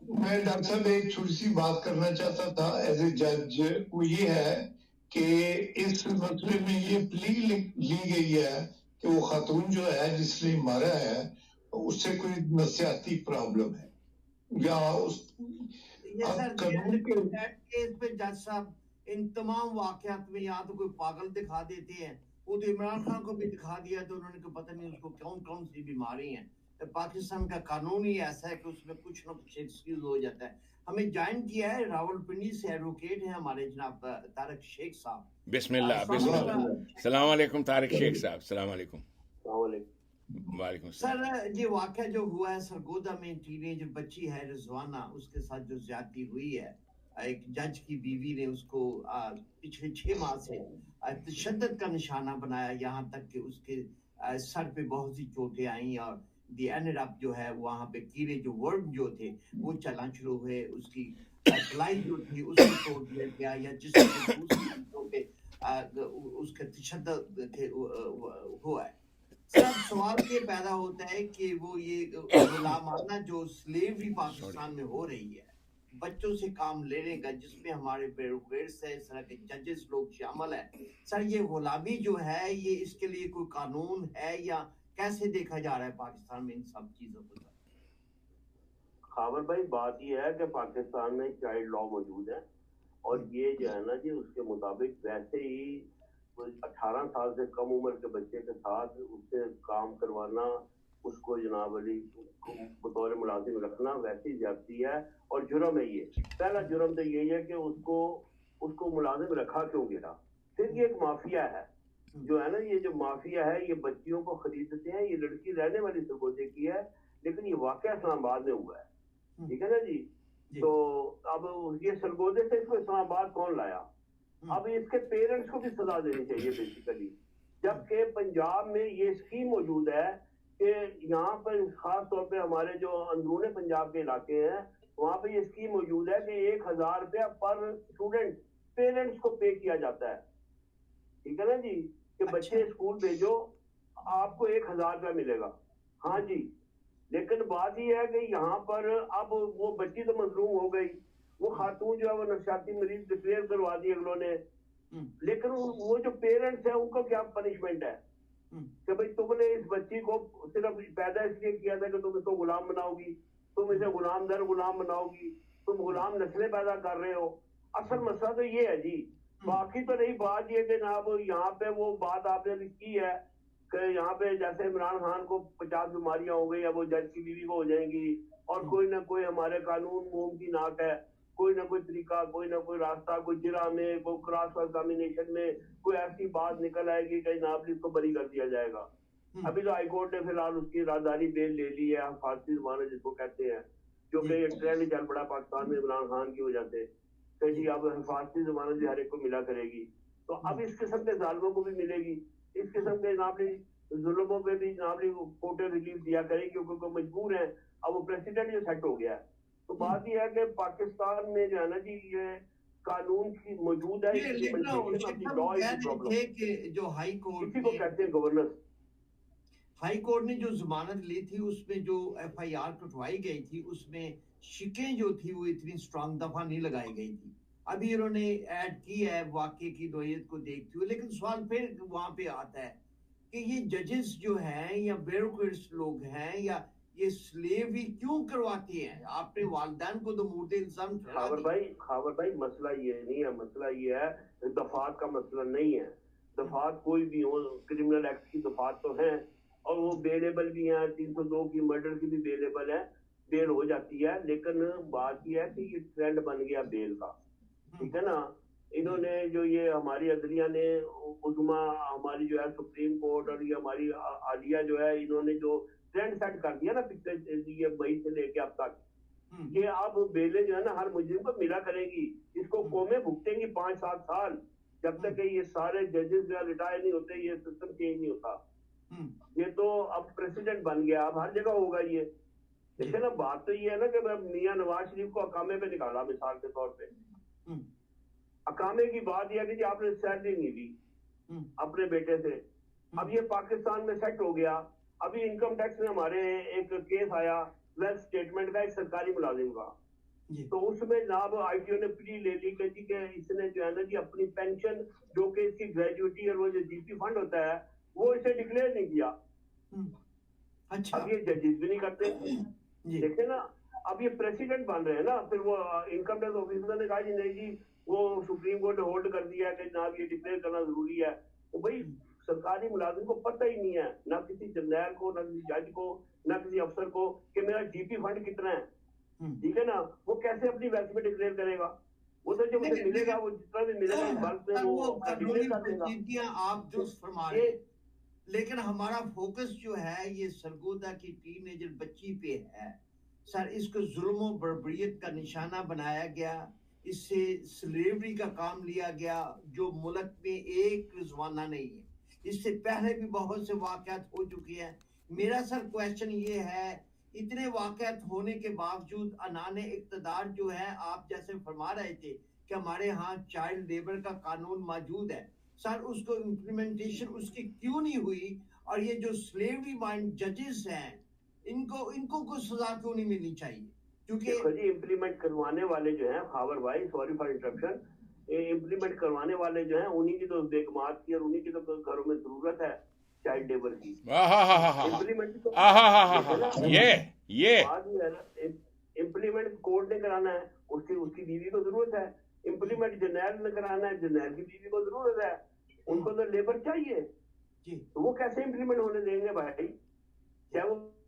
میں ڈاکٹر صاحب ایک چھوٹی سی بات کرنا چاہتا تھا ایز اے جج. وہ یہ ہے کہ اس مسئلے میں یہ پلی لی گئی ہے کہ وہ خاتون جو ہے جس نے مارا ہے اس سے کوئی نفسیاتی پرابلم ہے یا اس پہ جج صاحب ان تمام واقعات میں یا تو کوئی پاگل دکھا دیتے ہیں. وہ تو عمران خان کو بھی دکھا دیا تو انہوں نے پتہ نہیں اس کو کون سی بیماری ہیں. پاکستان کا قانون ہی ایسا ہے کہ اس میں کچھ نہ کچھ ایکسکیوز ہو جاتا ہے. ہمیں جوائن کیا ہے راولپنڈی سے ایڈوکیٹ ہیں ہمارے جناب طارق شیخ صاحب. بسم اللہ. السلام علیکم طارق شیخ صاحب. السلام علیکم. وعلیکم السلام. سر یہ واقعہ جو ہوا ہے سرگودا میں، ٹینیج بچی ہے رضوانہ، اس کے ساتھ جو زیادتی ہوئی ہے، ایک جج کی بیوی نے اس کو پچھلے 6 ماہ سے تشدد کا نشانہ بنایا، یہاں تک کہ اس کے سر پہ بہت سی چوٹیں آئیں اور دی اینڈ اپ جو ہے وہاں پہ کیڑے جو ورم جو تھے وہ چلنا شروع ہوئے. اس کی کلائی جو تھی اس کو توڑ دیا گیا، یا جس پہ اس کا تشدد ہوا ہے. سر سوال یہ پیدا ہوتا ہے کہ وہ یہ غلامانہ جو سلیوری پاکستان میں ہو رہی ہے، بچوں سے کام لینے کا، جس میں ہمارے بیوروکریٹس ہیں، اس طرح کے ججز لوگ شامل ہیں، سر یہ غلامی جو ہے یہ اس کے لیے کوئی قانون ہے یا کیسے دیکھا جا رہا ہے پاکستان میں ان سب چیزوں کو؟ خاور بھائی بات یہ ہے کہ پاکستان میں چائلڈ لا موجود ہے اور یہ جو ہے نا جی اس کے مطابق ویسے ہی 18 سال سے کم عمر کے بچے کے ساتھ اس سے کام کروانا اس کو جناب علی بطور ملازم رکھنا ویسی زیادتی ہے اور جرم ہے. یہ پہلا جرم تو یہی ہے کہ اس کو ملازم رکھا کیوں گیا. پھر یہ ایک مافیا ہے جو ہے نا, یہ جو مافیا ہے یہ بچیوں کو خریدتے ہیں. یہ لڑکی رہنے والی سرگودے کی ہے لیکن یہ واقعہ اسلام آباد میں ہوا ہے, ٹھیک ہے نا جی. تو اب یہ سرگودے سے اس کو اسلام آباد کون لایا؟ اب اس کے پیرنٹس کو بھی سزا دینی چاہیے بیسیکلی, جبکہ پنجاب میں یہ اسکیم موجود ہے کہ یہاں پر خاص طور پہ ہمارے جو اندرون پنجاب کے علاقے ہیں وہاں پہ یہ اسکیم موجود ہے کہ 1000 روپیہ پر اسٹوڈنٹ پیرنٹس کو پے کیا جاتا ہے, ٹھیک ہے نا جی, کہ بچے اسکول بھیجو آپ کو 1000 روپیہ ملے گا. ہاں جی, لیکن بات یہ ہے کہ یہاں پر اب وہ بچی تو مظلوم ہو گئی, وہ خاتون جو ہے وہ نفسیاتی مریض ڈکلیئر کروا دی اگلوں نے, لیکن وہ جو پیرنٹس ہیں ان کو کیا پنشمنٹ ہے کہ بھئی تم نے اس بچی کو صرف پیدا اس لیے کیا تھا کہ تم اس کو غلام بناؤ گی, تم اسے غلام در غلام بناؤ گی, تم غلام نسلیں پیدا کر رہے ہو. اصل مسئلہ تو یہ ہے جی, باقی تو نہیں. بات یہ کہ جناب یہاں پہ وہ بات آپ نے کی ہے کہ یہاں پہ جیسے عمران خان کو 50 بیماریاں ہو گئی, اب وہ جج کی بیوی کو ہو جائیں گی, اور کوئی نہ کوئی ہمارے قانون موم کی ناک ہے, کوئی نہ کوئی طریقہ, کوئی نہ کوئی راستہ, کوئی جرا میں, کوئی کراس ایگزامینیشن میں کوئی ایسی بات نکل آئے گی کہ جناب اس کو بری کر دیا جائے گا. ابھی تو ہائی کورٹ نے فی الحال اس کی رازداری بیل لے لی ہے, حفاظتی ضمانت جس کو کہتے ہیں, جو کہ ایک ٹرینڈ چل پڑا پاکستان میں عمران خان کی وجہ سے کہ جی اب حفاظتی ضمانت بھی ہر ایک کو ملا کرے گی. تو اب اس قسم کے ظالموں کو بھی ملے گی, اس قسم کے جناب ظلموں پہ بھی جناب کوٹیں ریلیف دیا کرے گی کیونکہ وہ مجبور ہیں. اب وہ پریسیڈنٹ جو سیٹ ہو گیا ہے, تو بات یہ ہے کہ پاکستان میں جو ہے نا جی یہ قانون کی موجود ہے, جو ہائی کورٹ اسی کو کہتے ہیں گورننس. ہائی کورٹ نے جو ضمانت لی تھی اس میں جو ایف آئی آر کٹوائی گئی تھی اس میں شکیں جو تھی وہ اتنی سٹرانگ دفعہ نہیں لگائی گئی تھی. ابھی انہوں نے ایڈ کی ہے واقعے کی نوعیت کو دیکھتے ہوئے, لیکن سوال پھر وہاں پہ آتا ہے کہ یہ ججز جو ہیں یا بیوروکریٹس لوگ ہیں یا یہ سلیوری کیوں کرواتے ہیں؟ آپ نے والدین کو تو مورد الزام خاور بھائی مسئلہ یہ نہیں ہے, مسئلہ یہ ہے دفعات کا مسئلہ نہیں ہے. دفعات کوئی بھی ہو, کرمنل ایکٹ کی دفعات تو ہیں اور وہ بیلیبل بھی ہیں, 302 کی مرڈر کی بھی بیلیبل ہے, بیل ہو جاتی ہے. لیکن بات یہ ہے کہ یہ ٹرینڈ بن گیا بیل کا, ٹھیک ہے نا. انہوں نے جو یہ ہماری عدلیہ نے عظما ہماری جو ہے سپریم کورٹ اور یہ ہماری عالیہ جو ہے انہوں نے جو ٹرینڈ سیٹ کر دیا نا پچھلے یہ مئی سے لے کے اب تک, کہ اب بیلیں جو ہے نا ہر مجرم کو ملا کرے گی, اس کو قومیں بھگتیں گی 5-7 سال جب تک کہ یہ سارے ججز جو ریٹائر نہیں ہوتے, یہ سسٹم چینج نہیں ہوتا. یہ تو اب پریسیڈنٹ بن گیا, اب ہر جگہ ہوگا یہ. دیکھیں نا بات تو یہ ہے نا کہ میاں نواز شریف کو اقامے پہ نکالا مثال کے طور پہ. اقامے کی بات یہ ہے کہ جی آپ نے سیلری نہیں دی اپنے بیٹے سے, اب یہ پاکستان میں سیٹ ہو گیا. ابھی انکم ٹیکس میں ہمارے ایک کیس آیا ویلتھ اسٹیٹمنٹ کا ایک سرکاری ملازم کا, تو اس میں جناب آئی ٹی او نے پلی لے لی کہ جی کہ اس نے جو ہے نا جی اپنی پینشن جو کہ اس کی گریجویٹی اور وہ جو جی پی فنڈ ہوتا ہے وہ اسے ڈکلیئر نہیں کیا. اب یہ ججز بھی نہیں کرتے. دیکھیں نا اب یہ پریسیڈنٹ بن رہے ہیں نا, پھر وہ انکم ٹیکس آفیسر نے کہا جی نہیں جی وہ سپریم کورٹ نے ہولڈ کر دیا کہ جناب یہ ڈکلیئر کرنا ضروری ہے. تو بھائی سرکاری ملازم کو پتہ ہی نہیں ہے, نہ کسی جرنیل کو, نہ کسی جج کو, نہ کسی افسر کو کہ میرا جی پی فنڈ کتنا ہے, ٹھیک ہے نا. وہ کیسے اپنی ویلتھ میں ڈکلیئر کرے گا؟ وہ تو جب اسے ملے گا وہ جتنا بھی ملے گا بلک میں وہ ڈکلیئر کر دے گا. آپ جو فرما رہے ہیں, لیکن ہمارا فوکس جو ہے یہ سرگودا کی ٹین ایجر بچی پہ ہے. سر اس کو ظلم و بربریت کا نشانہ بنایا گیا, اس سے سلیوری کا کام لیا گیا جو ملک میں ایک رضوانہ نہیں ہے. اس سے پہلے بھی بہت سے واقعات ہو چکے ہیں. میرا سر کویسچن یہ ہے, اتنے واقعات ہونے کے باوجود انان اقتدار جو ہے, آپ جیسے فرما رہے تھے کہ ہمارے ہاں چائلڈ لیبر کا قانون موجود ہے, سر اس کو امپلیمنٹیشن اس کی کیوں نہیں ہوئی؟ اور یہ جو سلیوری مائنڈ ججز ہیں ان کو کوئی سزا کیوں نہیں ملنی چاہیے؟ کیونکہ جی امپلیمنٹ کروانے والے جو ہیں خاور بھائی, سوری فار انٹرپشن, امپلیمنٹ کروانے والے جو ہیں انہی کی تو بیگمات کی اور انہی کی تو گھروں میں ضرورت ہے چائلڈ لیبر کی. امپلیمنٹ کورٹ نے کرانا ہے, اس کی بیوی کو ضرورت ہے. امپلیمنٹ جرنیل نے کرانا ہے, جرنیل کی بیوی کو ضرورت ہے. ان کو تو لیبر چاہیے, تو وہ کیسے امپلیمنٹ ہونے دیں گے بھائی؟ چاہے وہ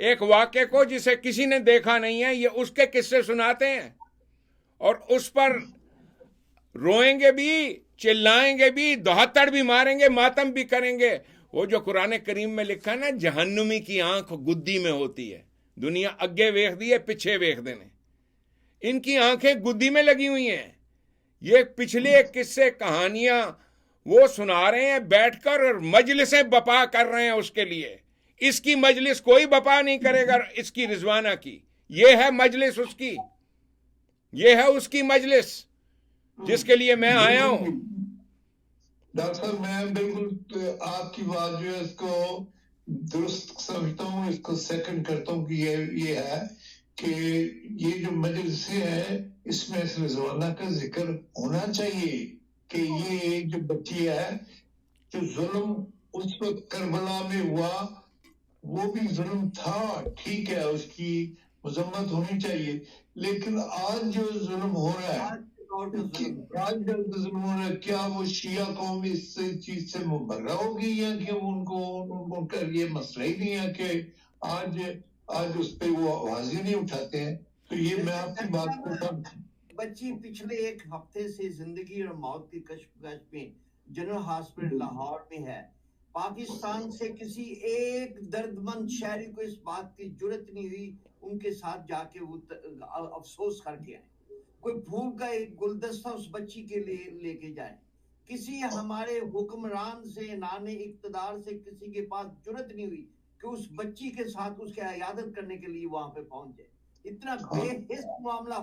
ایک واقعے کو جسے کسی نے دیکھا نہیں ہے، یہ اس کے قصے سناتے ہیں اور اس پر روئیں گے بھی، چلائیں گے بھی، دہتڑ بھی ماریں گے، ماتم بھی کریں گے۔ وہ جو قرآن کریم میں لکھا نا، جہنمی کی آنکھ گدی میں ہوتی ہے، دنیا اگے ویکھ دی ہے، پیچھے ویکھ دینے، ان کی آنکھیں گدی میں لگی ہوئی ہیں۔ یہ پچھلے قصے کہانیاں وہ سنا رہے ہیں بیٹھ کر اور مجلسیں بپا کر رہے ہیں اس کے لیے۔ اس کی مجلس کوئی بپا نہیں کرے گا، اس کی رضوانہ کی، یہ ہے مجلس اس کی، یہ ہے اس کی مجلس جس کے لیے میں آیا ہوں۔ ڈاکٹر صاحب میں بالکل آپ کی بات جو ہے اس کو درست سمجھتا ہوں، اس کو سیکنڈ کرتا ہوں کہ یہ ہے کہ یہ جو مجلسیں ہیں اس میں رضوانہ کا ذکر ہونا چاہیے کہ یہ جو بچی ہے، جو ظلم اس وقت کربلا میں ہوا وہ بھی ظلم تھا، ٹھیک ہے، اس کی مذمت ہونی چاہیے، لیکن آج جو ظلم ہو رہا ہے، آج جو ظلم ہو رہا ہے، کیا وہ شیعہ قوم اس چیز سے مبرہ ہو گئی ہے کہ ان کا یہ مسئلہ ہی نہیں ہے کہ آج اس پہ وہ آواز ہی نہیں اٹھاتے ہیں؟ تو یہ میں آپ کی بات کو بچی پچھلے ایک ہفتے سے زندگی اور موت کی کشمکش میں جنرل ہاسپٹل لاہور میں ہے۔ پاکستان سے کسی ایک درد مند شہری کو اس بات کی جرت نہیں ہوئی ان کے ساتھ جا کے وہ افسوس کر کے آئے، کوئی پھول کا ایک گلدستہ اس بچی کے لیے لے کے جائے۔ کسی ہمارے حکمران سے، نان اقتدار سے کسی کے پاس جرت نہیں ہوئی کہ اس بچی کے ساتھ اس کی عیادت کرنے کے لیے وہاں پہ پہنچ جائے۔ اتنا بے حس معاملہ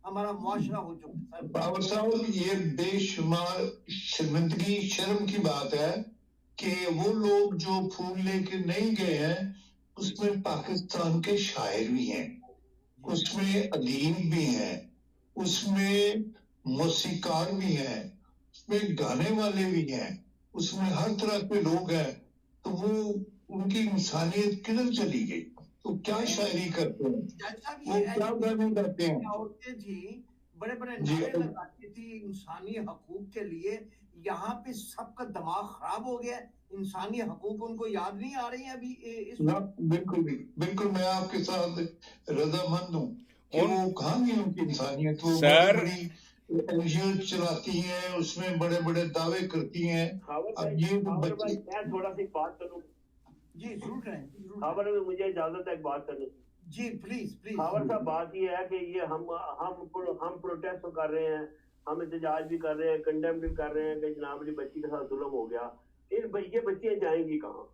ہمارا معاشرہ ہو چکا ہے۔ باور صاحب یہ بے شمار شرمندگی، شرم کی بات ہے کہ وہ لوگ جو پھول لے کے نہیں گئے ہیں اس میں پاکستان کے شاعر بھی ہیں، اس میں ادیب بھی ہیں، اس میں موسیقار بھی ہیں، اس میں گانے والے بھی ہیں، اس میں ہر طرح کے لوگ ہیں، تو وہ ان کی انسانیت کدھر چلی گئی؟ تو کیا شاعری کرتے ہیں، وہ کیا گانے گاتے ہیں؟ عورتیں تھی بڑے بڑے نعرے لگاتی تھی انسانی حقوق کے لیے، یہاں پہ سب کا دماغ خراب ہو گیا، انسانی حقوق ان کو یاد نہیں آ رہی ہیں ابھی اس وقت۔ بالکل میں آپ کے ساتھ رضامند ہوں کہ وہ کہاں گئی ان کی انسانیت، وہ سر بڑی NGO چلاتی ہیں، اس میں بڑے بڑے دعوے کرتی ہیں۔ اب یہ بچے، میں تھوڑا سی بات کروں، جی ضرور کریں، خاور میں مجھے اجازت ہے ایک بات کرنے کی؟ جی پلیز پلیز۔ خاور صاحب بات یہ ہے کہ یہ ہم پروٹیسٹ کر رہے ہیں، ہم احتجاج بھی کر رہے ہیں، کنڈیم بھی کر رہے ہیں کہ جناب علی بچی کے ساتھ ظلم ہو گیا، یہ بچیاں جائیں گی کہاں؟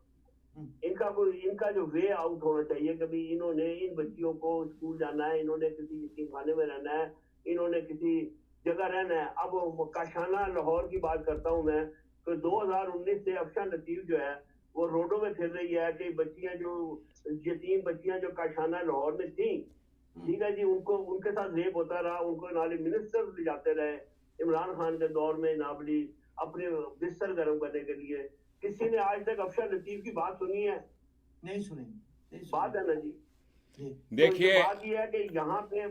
ان کا جو وے آؤٹ ہونا چاہیے، کبھی انہوں نے ان بچیوں کو اسکول جانا ہے، انہوں نے کسی یتیم خانے میں رہنا ہے، انہوں نے کسی جگہ رہنا ہے۔ اب کاشانہ لاہور کی بات کرتا ہوں میں، تو 2019 سے افشا لطیف جو ہے وہ روڈوں میں پھر رہی ہے کہ بچیاں جو یتیم بچیاں جو کاشانہ لاہور میں تھیں، ٹھیک ہے جی، ان کے ساتھ ریپ ہوتا رہا، ان کو نالی منسٹر لے جاتے رہے عمران خان کے دور میں، نابلی اپنے بستر گرم کرنے کے لیے۔ کسی نے آج تک افشا لطیف کی بات سنی ہے؟ نہیں سنی بات ہے نا جی۔ دیکھیے بات یہ ہے کہ یہاں پہ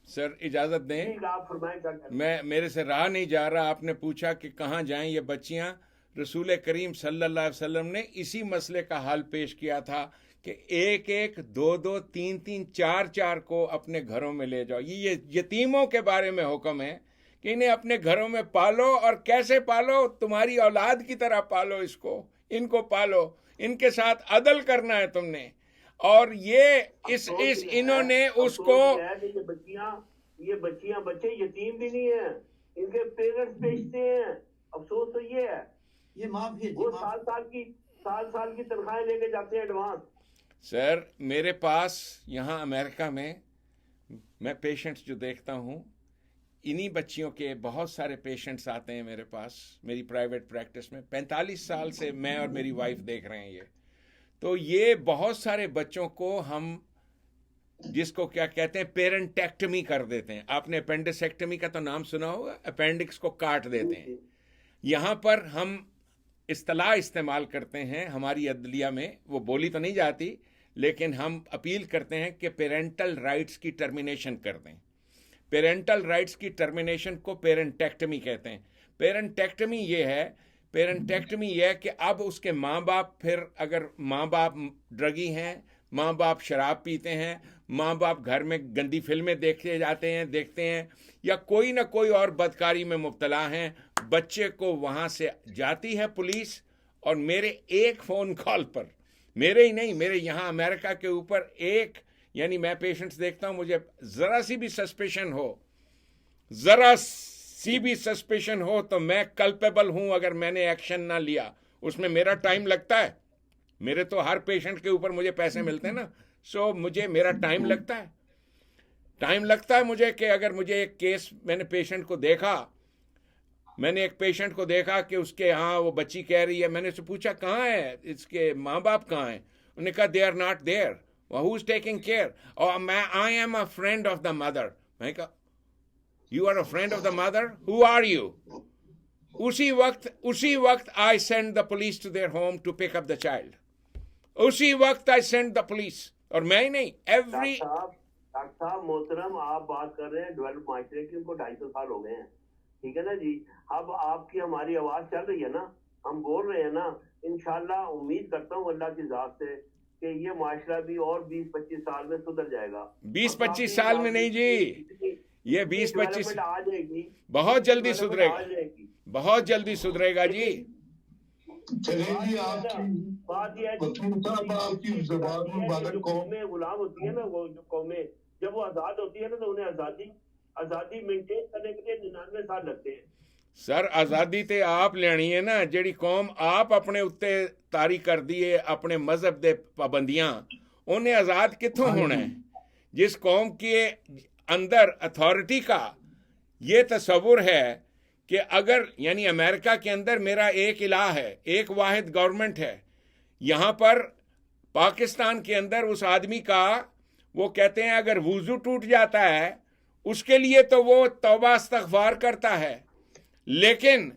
سر اجازت دیں، آپ فرمائیں کیا کہتے ہیں؟ میں میرے سے رہا نہیں جا رہا، آپ نے پوچھا کہ کہاں جائیں یہ بچیاں۔ رسول کریم صلی اللہ علیہ وسلم نے اسی مسئلے کا حل پیش کیا تھا کہ ایک ایک، دو دو، تین تین، چار چار کو اپنے گھروں میں لے جاؤ۔ یہ یتیموں کے بارے میں حکم ہے کہ انہیں اپنے گھروں میں پالو، اور کیسے پالو؟ تمہاری اولاد کی طرح پالو، ان کو پالو، ان کے ساتھ عدل کرنا ہے تم نے۔ اور انہوں نے اس کو، یہ بچیاں بچے یتیم بھی نہیں ہیں، ان کے پیرنٹس بیچتے ہیں۔ افسوس تو یہ ہے، یہ معافی ہے، وہ سال کی تنخواہیں لے کے جاتے ہیں ایڈوانس۔ سر میرے پاس یہاں امریکہ میں پیشنٹس جو دیکھتا ہوں، انہی بچیوں کے بہت سارے پیشنٹس آتے ہیں میرے پاس میری پرائیویٹ پریکٹس میں۔ 45 سال سے میں اور میری وائف دیکھ رہے ہیں تو یہ بہت سارے بچوں کو ہم جس کو کیا کہتے ہیں پیرنٹیکٹمی کر دیتے ہیں۔ آپ نے اپینڈسیکٹمی کا تو نام سنا ہوگا، اپینڈکس کو کاٹ دیتے ہیں۔ یہاں پر ہم اصطلاح استعمال کرتے ہیں ہماری عدلیہ میں، وہ بولی تو نہیں جاتی، لیکن ہم اپیل کرتے ہیں کہ پیرنٹل رائٹس کی ٹرمینیشن کر دیں۔ پیرنٹل رائٹس کی ٹرمینیشن کو پیرنٹیکٹمی کہتے ہیں۔ پیرنٹیکٹمی یہ ہے کہ اب اس کے ماں باپ، پھر اگر ماں باپ ڈرگی ہیں، ماں باپ شراب پیتے ہیں, ماں باپ گھر میں گندی فلمیں دیکھتے ہیں یا کوئی نہ کوئی اور بدکاری میں مبتلا ہیں, بچے کو وہاں سے جاتی ہے پولیس, اور میرے ایک فون کال پر, میرے ہی نہیں, میرے یہاں امریکہ کے اوپر ایک, یعنی میں پیشنٹس دیکھتا ہوں, مجھے ذرا سی بھی سسپیشن ہو تو میں کلپیبل ہوں اگر میں نے ایکشن نہ لیا. اس میں میرا ٹائم لگتا ہے, میرے تو ہر پیشنٹ کے اوپر مجھے پیسے ملتے ہیں نا, سو مجھے میرا ٹائم لگتا ہے مجھے کہ اگر مجھے ایک کیس, میں نے ایک پیشنٹ کو دیکھا کہ اس کے ہاں وہ بچی کہہ رہی ہے, میں نے اسے پوچھا کہاں ہے اس کے ماں باپ کہاں ہیں, انہوں نے کہا they are not there, who is taking care, I am a friend of the mother. میں نے کہا you are a friend of the mother, who are you? اسی وقت I send the police to their home to pick up the child. اسی وقت I send the police. اور میں ہی نہیں, ڈاکٹر صاحب محترم, آپ بات کر رہے ہیں ڈیولپ معاشرے کی, ان کو 250 سال ہو گئے ہیں, ٹھیک ہے نا جی. اب آپ کی ہماری آواز چل رہی ہے نا, ہم بول رہے ہیں نا, انشاءاللہ امید کرتا ہوں اللہ کی ذات سے کہ یہ معاشرہ بھی اور 20-25 سال میں سدھر جائے گا. 20-25 سال میں نہیں جی, یہ 20-25 آ جائے گی, بہت جلدی سدھرے گا, بہت جلدی سدھرے گا جی. چلیں جی, بات یہ ہے جو قومیں غلام ہوتی ہیں نا, وہ جو قومیں جب وہ آزاد ہوتی ہے نا تو انہیں آزادی مینٹین کرنے کے لیے 99 سال لگتے ہیں. سر آزادی تے آپ لینی ہے نا, جیڑی قوم آپ اپنے اتے تاری کر دیے اپنے مذہب دے پابندیاں, انہیں آزاد کتوں ہونا ہے. جس قوم کے اندر اتھارٹی کا یہ تصور ہے کہ اگر, یعنی امریکہ کے اندر میرا ایک الہ ہے, ایک واحد گورنمنٹ ہے, یہاں پر پاکستان کے اندر اس آدمی کا وہ کہتے ہیں اگر وضو ٹوٹ جاتا ہے اس کے لیے تو وہ توبہ استغفار کرتا ہے, لیکن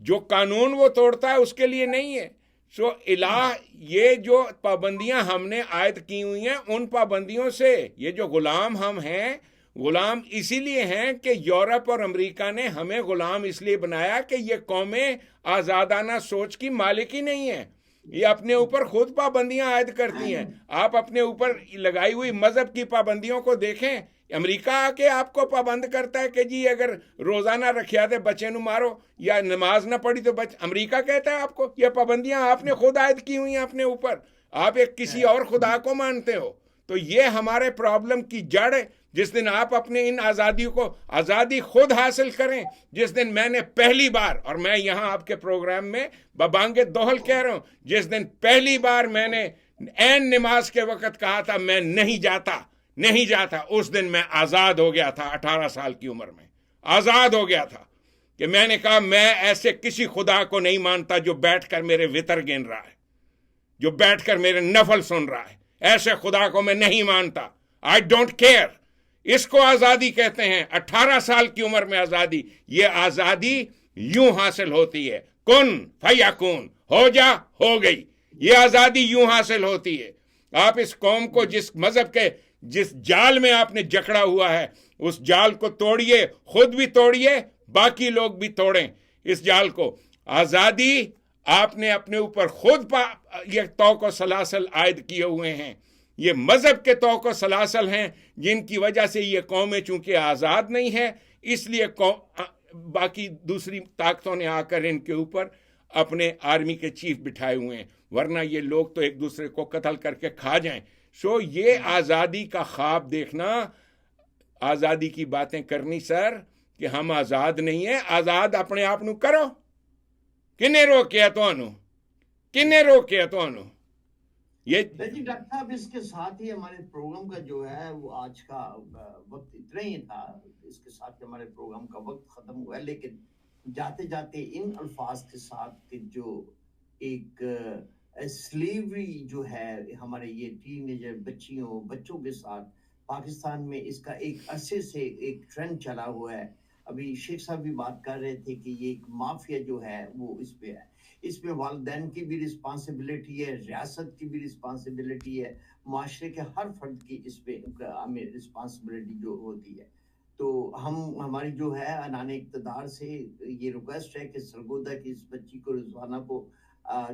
جو قانون وہ توڑتا ہے اس کے لیے نہیں ہے. سو الہ یہ جو پابندیاں ہم نے عائد کی ہوئی ہیں, ان پابندیوں سے یہ جو غلام ہم ہیں, غلام اسی لیے ہیں کہ یورپ اور امریکہ نے ہمیں غلام اس لیے بنایا کہ یہ قومیں آزادانہ سوچ کی مالک ہی نہیں ہیں, یہ اپنے اوپر خود پابندیاں عائد کرتی ہیں. آپ اپنے اوپر لگائی ہوئی مذہب کی پابندیوں کو دیکھیں, امریکہ آ کے آپ کو پابند کرتا ہے کہ جی اگر روزانہ رکھیا تھے بچے نو مارو, یا نماز نہ پڑھی تو امریکہ کہتا ہے آپ کو, یہ پابندیاں آپ نے خود عائد کی ہوئی ہیں اپنے اوپر, آپ ایک کسی اور خدا کو مانتے ہو. تو یہ ہمارے پرابلم کی جڑ ہے. جس دن آپ اپنے ان آزادیوں کو آزادی خود حاصل کریں, جس دن میں نے پہلی بار, اور میں یہاں آپ کے پروگرام میں ببانگ دوہل کہہ رہا ہوں, جس دن پہلی بار میں نے عین نماز کے وقت کہا تھا میں نہیں جاتا, اس دن میں آزاد ہو گیا تھا. 18 سال کی عمر میں آزاد ہو گیا تھا کہ میں نے کہا میں ایسے کسی خدا کو نہیں مانتا جو بیٹھ کر میرے وطر گن رہا ہے, جو بیٹھ کر میرے نفل سن رہا ہے. ایسے خدا کو میں نہیں مانتا. I don't care. اس کو آزادی کہتے ہیں, 18 سال کی عمر میں آزادی. یہ آزادی یوں حاصل ہوتی ہے, کن فیکون, ہو جا ہو گئی. یہ آزادی یوں حاصل ہوتی ہے. آپ اس قوم کو جس مذہب کے جس جال میں آپ نے جکڑا ہوا ہے اس جال کو توڑیے, خود بھی توڑیے, باقی لوگ بھی توڑیں اس جال کو. آزادی آپ نے اپنے اوپر خود یہ توق و سلاسل عائد کیے ہوئے ہیں. یہ مذہب کے توق و سلاسل ہیں جن کی وجہ سے یہ قومیں چونکہ آزاد نہیں ہے, اس لیے باقی دوسری طاقتوں نے آ کر ان کے اوپر اپنے آرمی کے چیف بٹھائے ہوئے ہیں, ورنہ یہ لوگ تو ایک دوسرے کو قتل کر کے کھا جائیں. سو یہ آزادی کا خواب دیکھنا, آزادی کی باتیں کرنی سر کہ ہم آزاد نہیں ہیں. آزاد اپنے آپ نو کرو. کنے روکیا تو یہ جی ڈاکٹر صاحب, اس کے ساتھ ہی ہمارے پروگرام کا جو ہے وہ آج کا وقت اتنا ہی تھا. اس کے ساتھ ہمارے پروگرام کا وقت ختم ہوا ہے, لیکن جاتے جاتے ان الفاظ کے ساتھ کہ جو ایک سلیوری جو ہے ہمارے یہ ٹین ایجر بچوں کے ساتھ پاکستان میں, اس کا ایک عرصے سے ایک ٹرینڈ چلا ہوا ہے. ابھی شیخ صاحب بھی بات کر رہے تھے کہ یہ ایک مافیا جو ہے وہ اس پہ ہے. اس میں والدین کی بھی رسپانسبلٹی ہے, ریاست کی بھی رسپانسبلٹی ہے, معاشرے کے ہر فرد کی اس پہ ہمیں رسپانسبلٹی جو ہوتی ہے. تو ہماری جو ہے عنان اقتدار سے یہ ریکویسٹ ہے کہ سرگودا کی اس بچی کو رضوانہ کو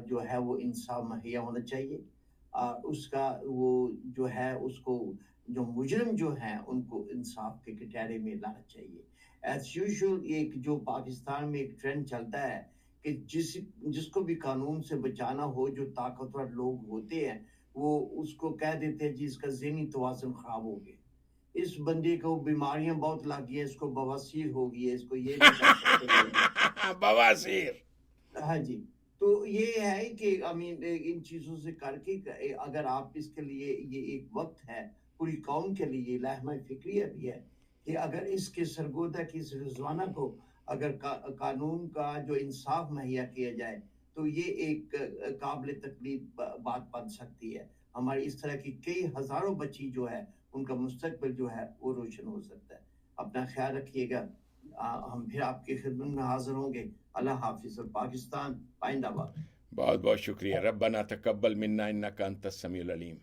جو ہے وہ انصاف مہیا ہونا چاہیے. اس کا وہ جو ہے اس کو جو مجرم جو ہیں ان کو انصاف کے کٹہرے میں لانا چاہیے. ایز یوزول ایک جو پاکستان میں ایک ٹرینڈ چلتا ہے کہ جس کو بھی قانون سے بچانا ہو, جو طاقتور لوگ ہوتے ہیں وہ اس کو کہہ دیتے ہیں جی اس کا ذہنی توازن خراب ہو گیا, اس بندے کو بیماریاں بہت لگ گئی ہیں, اس کو بواسیر ہو گئی ہے, اس کو یہ بواسیر. ہاں جی, تو یہ ہے کہ ان چیزوں سے کر کے اگر آپ اس کے لیے یہ ایک وقت ہے پوری قوم کے لیے لہمہ فکریہ بھی ہے کہ اگر اس کے سرگودہ کی رضوانہ کو اگر قانون کا جو انصاف مہیا کیا جائے تو یہ ایک قابل تکلیف بات بن سکتی ہے. ہماری اس طرح کی کئی ہزاروں بچی جو ہے ان کا مستقبل جو ہے وہ روشن ہو سکتا ہے. اپنا خیال رکھیے گا, ہم پھر آپ کی خدمت میں حاضر ہوں گے. اللہ حافظ. اور پاکستان پائندہ باد. بہت بہت شکریہ. ربنا تقبل منا انک انت السمیع العلیم.